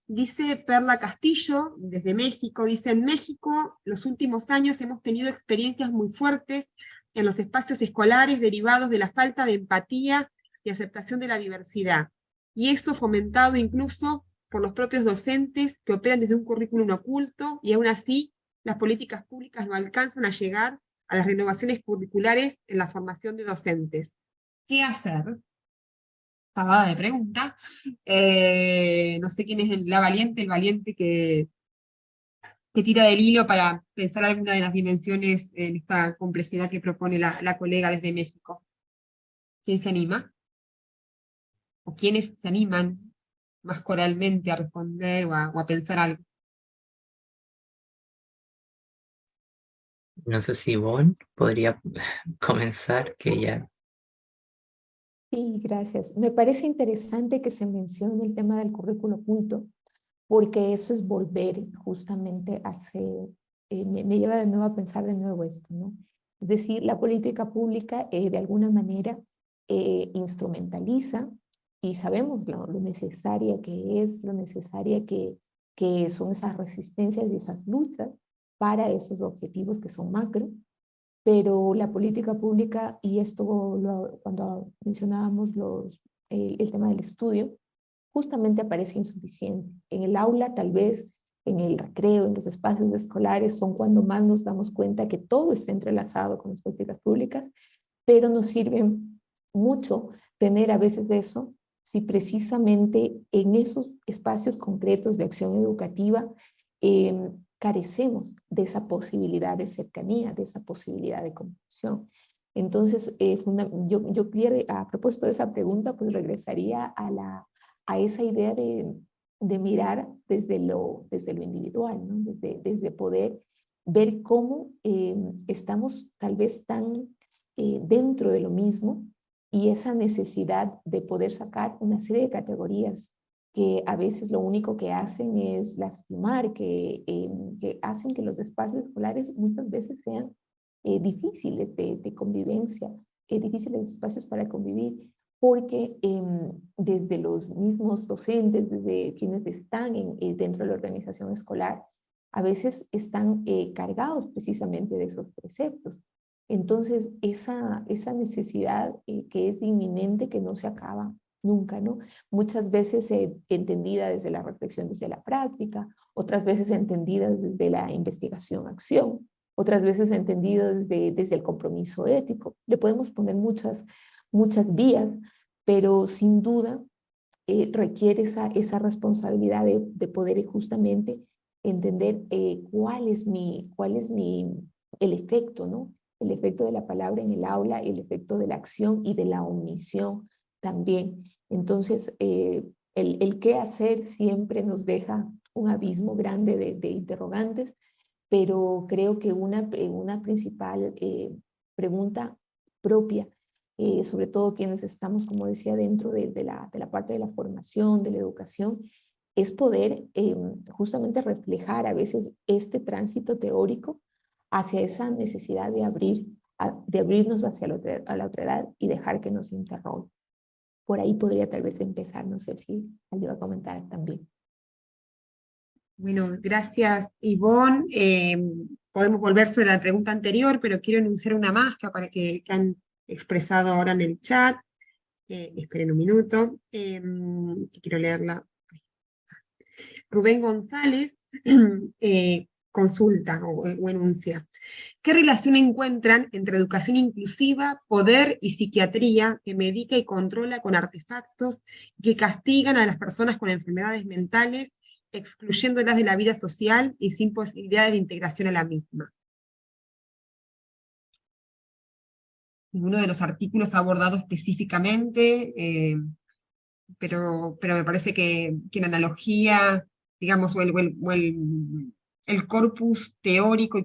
Dice Perla Castillo, desde México, dice: en México, los últimos años hemos tenido experiencias muy fuertes en los espacios escolares derivados de la falta de empatía y aceptación de la diversidad, y eso fomentado incluso por los propios docentes que operan desde un currículum oculto, y aún así las políticas públicas no alcanzan a llegar a las renovaciones curriculares en la formación de docentes. ¿Qué hacer? Pavada de pregunta. No sé quién es el valiente que tira del hilo para pensar alguna de las dimensiones en esta complejidad que propone la colega desde México. ¿Quién se anima? ¿O quiénes se animan más coralmente a responder o a pensar algo? No sé si Ivonne podría comenzar, que ya... Sí, gracias. Me parece interesante que se mencione el tema del currículo oculto, porque eso es volver justamente me lleva de nuevo a pensar de nuevo esto, ¿no? Es decir, la política pública de alguna manera instrumentaliza, y sabemos lo necesaria que es, lo necesaria que son esas resistencias y esas luchas para esos objetivos que son macro, pero la política pública, y esto cuando mencionábamos el tema del estudio, justamente aparece insuficiente. En el aula, tal vez, en el recreo, en los espacios escolares, son cuando más nos damos cuenta que todo está entrelazado con las políticas públicas, pero nos sirve mucho tener a veces eso, si precisamente en esos espacios concretos de acción educativa carecemos de esa posibilidad de cercanía, de esa posibilidad de comunicación. Entonces, yo a propósito de esa pregunta, pues regresaría a esa idea de mirar desde lo individual, ¿no? Desde poder ver cómo estamos tal vez tan dentro de lo mismo, y esa necesidad de poder sacar una serie de categorías que a veces lo único que hacen es lastimar, que hacen que los espacios escolares muchas veces sean difíciles de convivencia, difíciles espacios para convivir, porque desde los mismos docentes, desde quienes están dentro de la organización escolar, a veces están cargados precisamente de esos preceptos. Entonces, esa necesidad que es inminente, que no se acaba nunca, ¿no? Muchas veces entendida desde la reflexión, desde la práctica, otras veces entendida desde la investigación-acción, otras veces entendida desde el compromiso ético. Le podemos poner muchas vías, pero sin duda requiere esa responsabilidad de poder justamente entender cuál es el efecto, ¿no? El efecto de la palabra en el aula, el efecto de la acción y de la omisión también. Entonces, el qué hacer siempre nos deja un abismo grande de interrogantes, pero creo que una principal pregunta propia, sobre todo quienes estamos, como decía, dentro de la parte de la formación, de la educación, es poder justamente reflejar a veces este tránsito teórico hacia esa necesidad de abrirnos hacia la otra edad y dejar que nos interrogue. Por ahí podría tal vez empezar, no sé si alguien va a comentar también. Bueno, gracias Ivonne. Podemos volver sobre la pregunta anterior, pero quiero enunciar una más que han expresado ahora en el chat. Esperen un minuto, que quiero leerla. Rubén González consulta o enuncia. ¿Qué relación encuentran entre educación inclusiva, poder y psiquiatría que medica y controla con artefactos que castigan a las personas con enfermedades mentales, excluyéndolas de la vida social y sin posibilidades de integración a la misma? Ninguno de los artículos ha abordado específicamente, pero me parece que en analogía, digamos, el corpus teórico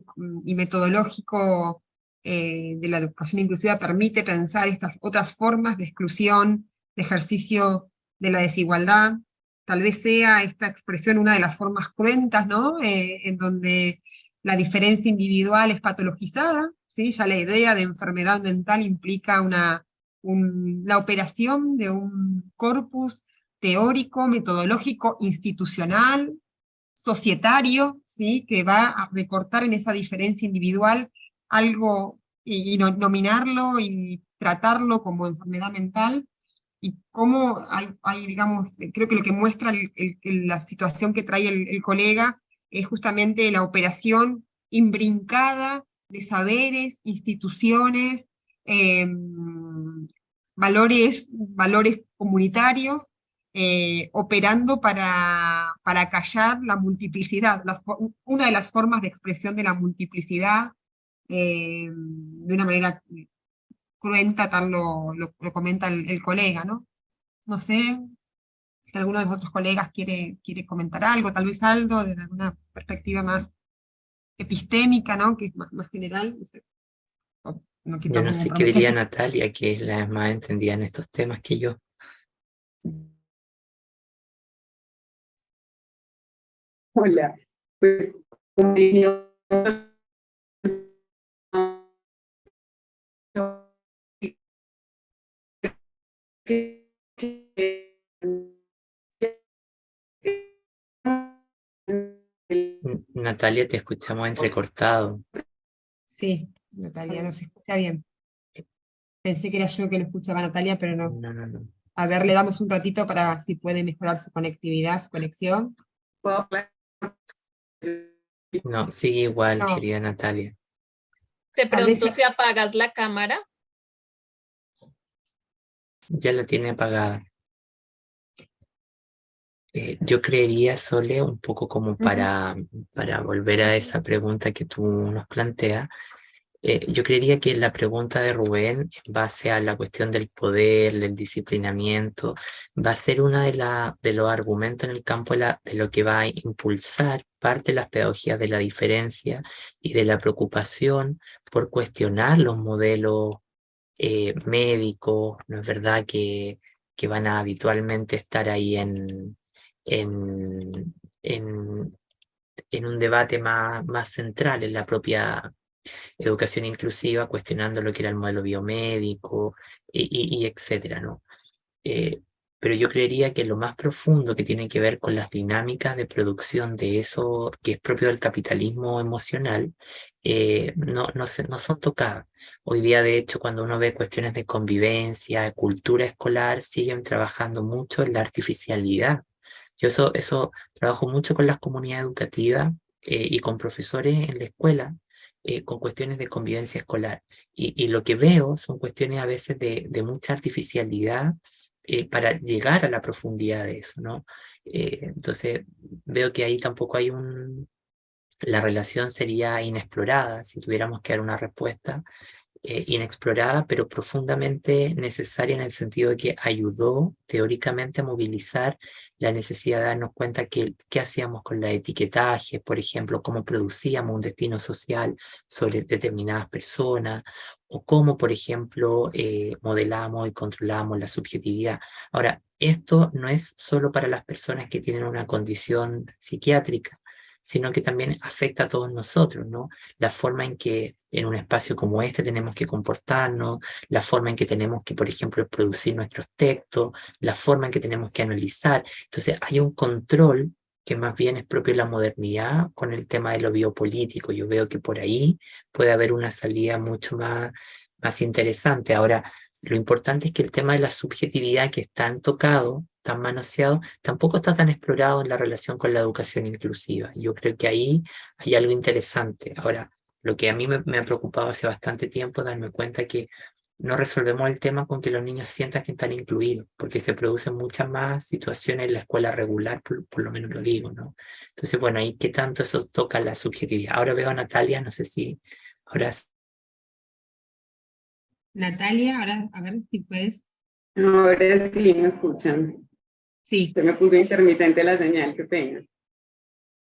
y metodológico de la educación inclusiva permite pensar estas otras formas de exclusión, de ejercicio de la desigualdad. Tal vez sea esta expresión una de las formas cruentas, ¿no? En donde la diferencia individual es patologizada, ¿sí? Ya la idea de enfermedad mental implica la operación de un corpus teórico, metodológico, institucional, societario, ¿sí? Que va a recortar en esa diferencia individual algo y nominarlo y tratarlo como enfermedad mental. y cómo digamos, creo que lo que muestra la situación que trae el colega es justamente la operación imbrincada de saberes, instituciones, valores comunitarios, operando para callar la multiplicidad, una de las formas de expresión de la multiplicidad, de una manera cruenta, tal lo comenta el colega, ¿no? No sé si alguno de los otros colegas quiere comentar algo, tal vez algo desde alguna perspectiva más epistémica, ¿no? Que es más general, no sé. No quiero Yo no tampoco sé qué diría comprometer. Natalia, que es la más entendida en estos temas que yo. Hola, pues como diría, Natalia, te escuchamos entrecortado. Sí, Natalia, no se escucha bien. Pensé que era yo que lo escuchaba a Natalia, pero no. No, no, no. A ver, le damos un ratito para si puede mejorar su conectividad, su conexión. No, sigue igual, No, querida Natalia. De tal vez pronto, si apagas la cámara, Ya la tiene apagada. Yo creería, Sole, un poco como para volver a esa pregunta que tú nos planteas, yo creería que la pregunta de Rubén, en base a la cuestión del poder, del disciplinamiento, va a ser una de los argumentos en el campo de lo que va a impulsar parte de las pedagogías de la diferencia y de la preocupación por cuestionar los modelos médicos, ¿no es verdad? Que van a habitualmente estar ahí en, en, en un debate más central en la propia educación inclusiva, cuestionando lo que era el modelo biomédico y etcétera, ¿no? Pero yo creería que lo más profundo que tiene que ver con las dinámicas de producción de eso que es propio del capitalismo emocional, no son tocadas. Hoy día, de hecho, cuando uno ve cuestiones de convivencia, de cultura escolar, siguen trabajando mucho en la artificialidad. Yo eso trabajo mucho con las comunidades educativas y con profesores en la escuela, con cuestiones de convivencia escolar. Y lo que veo son cuestiones a veces de mucha artificialidad para llegar a la profundidad de eso, ¿no? Entonces veo que ahí tampoco hay la relación sería inexplorada, si tuviéramos que dar una respuesta inexplorada, pero profundamente necesaria en el sentido de que ayudó teóricamente a movilizar la necesidad de darnos cuenta que qué hacíamos con la etiquetaje, por ejemplo, cómo producíamos un destino social sobre determinadas personas, o cómo, por ejemplo, modelamos y controlamos la subjetividad. Ahora, esto no es solo para las personas que tienen una condición psiquiátrica, sino que también afecta a todos nosotros, ¿no? La forma en que en un espacio como este tenemos que comportarnos, la forma en que tenemos que, por ejemplo, producir nuestros textos, la forma en que tenemos que analizar. Entonces hay un control que más bien es propio de la modernidad con el tema de lo biopolítico. Yo veo que por ahí puede haber una salida mucho más interesante. Ahora, lo importante es que el tema de la subjetividad que es tan tocado, tan manoseado, tampoco está tan explorado en la relación con la educación inclusiva. Yo creo que ahí hay algo interesante. Ahora, lo que a mí me ha preocupado hace bastante tiempo es darme cuenta que no resolvemos el tema con que los niños sientan que están incluidos, porque se producen muchas más situaciones en la escuela regular, por lo menos lo digo, ¿no? Entonces, bueno, ahí qué tanto eso toca la subjetividad. Ahora veo a Natalia, no sé si ahora Natalia, ahora a ver si puedes. ahora sí me escuchan. Sí. Se me puso intermitente la señal, qué pena.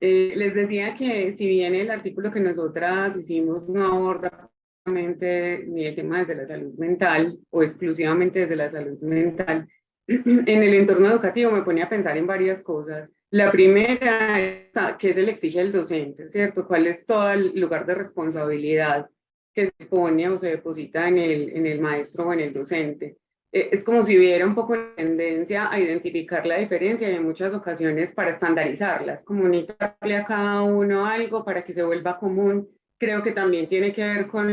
Les decía que si bien el artículo que nosotras hicimos no aborda ni el tema desde la salud mental o exclusivamente desde la salud mental, en el entorno educativo me ponía a pensar en varias cosas. La primera es qué se le exige al docente, ¿cierto? ¿Cuál es todo el lugar de responsabilidad que se pone o se deposita en el maestro o en el docente? Es como si hubiera un poco de tendencia a identificar la diferencia y en muchas ocasiones para estandarizarlas, comunicarle a cada uno algo para que se vuelva común. Creo que también tiene que ver con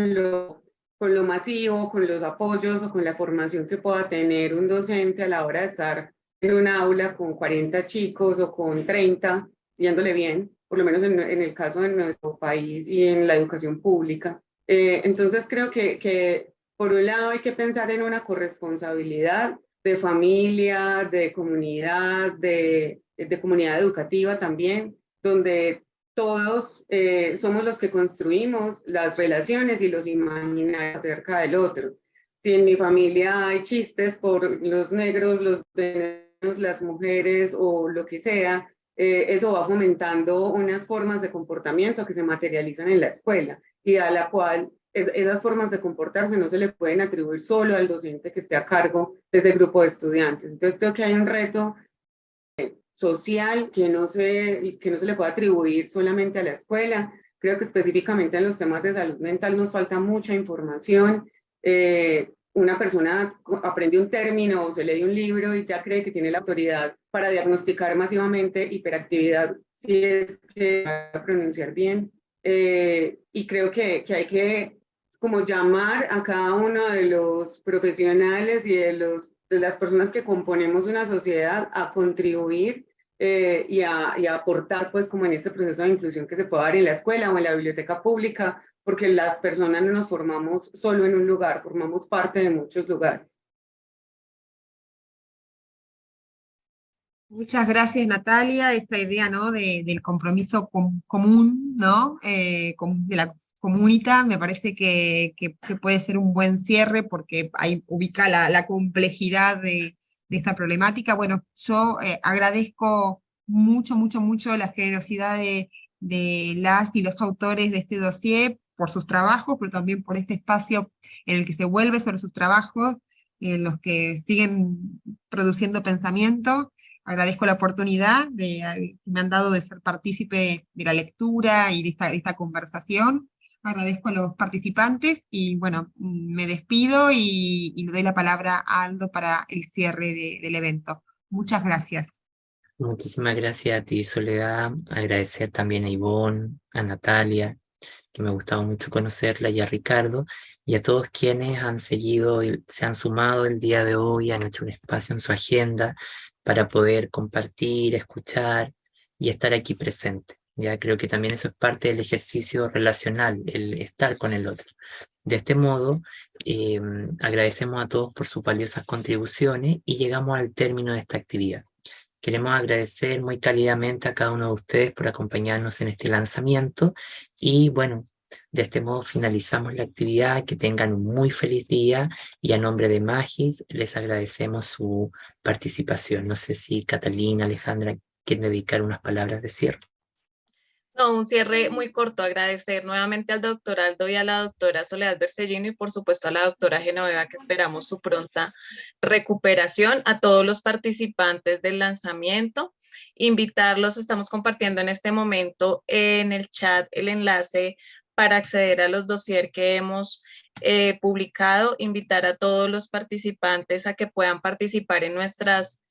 con lo masivo, con los apoyos o con la formación que pueda tener un docente a la hora de estar en un aula con 40 chicos o con 30, yéndole bien, por lo menos en el caso de nuestro país y en la educación pública. Entonces creo que por un lado hay que pensar en una corresponsabilidad de familia, de comunidad educativa también, donde todos somos los que construimos las relaciones y los imaginarios acerca del otro. Si en mi familia hay chistes por los negros, los venezolanos, las mujeres o lo que sea, eso va fomentando unas formas de comportamiento que se materializan en la escuela y a la cual esas formas de comportarse no se le pueden atribuir solo al docente que esté a cargo de ese grupo de estudiantes. Entonces creo que hay un reto social que no se le puede atribuir solamente a la escuela. Creo que específicamente en los temas de salud mental nos falta mucha información. Una persona aprende un término o se lee un libro y ya cree que tiene la autoridad para diagnosticar masivamente hiperactividad, si es que va a pronunciar bien. Y creo que hay que como llamar a cada uno de los profesionales y de las personas que componemos una sociedad a contribuir y a aportar pues como en este proceso de inclusión que se puede dar en la escuela o en la biblioteca pública, porque las personas no nos formamos solo en un lugar, formamos parte de muchos lugares. Muchas gracias, Natalia. Esta idea, ¿no?, del compromiso común, ¿no?, de la comunidad, me parece que puede ser un buen cierre porque ahí ubica la complejidad de esta problemática. Bueno, yo agradezco mucho, mucho, mucho la generosidad de las y los autores de este dossier por sus trabajos, pero también por este espacio en el que se vuelve sobre sus trabajos, en los que siguen produciendo pensamiento. Agradezco la oportunidad que me han dado de ser partícipe de la lectura y de esta conversación. Agradezco a los participantes y bueno, me despido y le doy la palabra a Aldo para el cierre del evento. Muchas gracias. Muchísimas gracias a ti, Soledad. Agradecer también a Ivonne, a Natalia, que me ha gustado mucho conocerla, y a Ricardo, y a todos quienes han seguido y se han sumado el día de hoy, han hecho un espacio en su agenda para poder compartir, escuchar y estar aquí presente. Ya creo que también eso es parte del ejercicio relacional, el estar con el otro. De este modo, agradecemos a todos por sus valiosas contribuciones y llegamos al término de esta actividad. Queremos agradecer muy cálidamente a cada uno de ustedes por acompañarnos en este lanzamiento y bueno, de este modo finalizamos la actividad. Que tengan un muy feliz día y a nombre de Magis les agradecemos su participación. No sé si Catalina, Alejandra quieren dedicar unas palabras de cierre. No, un cierre muy corto, agradecer nuevamente al doctor Aldo y a la doctora Soledad Bercellino y por supuesto a la doctora Genoveva, que esperamos su pronta recuperación, a todos los participantes del lanzamiento, invitarlos, estamos compartiendo en este momento en el chat el enlace para acceder a los dossier que hemos publicado, invitar a todos los participantes a que puedan participar en nuestras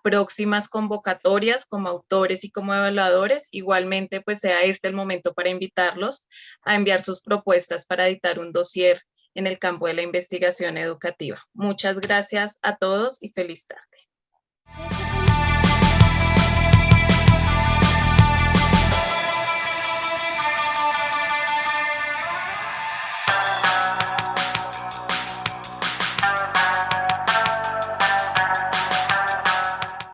próximas convocatorias como autores y como evaluadores. Igualmente, pues sea este el momento para invitarlos a enviar sus propuestas para editar un dossier en el campo de la investigación educativa. Muchas gracias a todos y feliz tarde.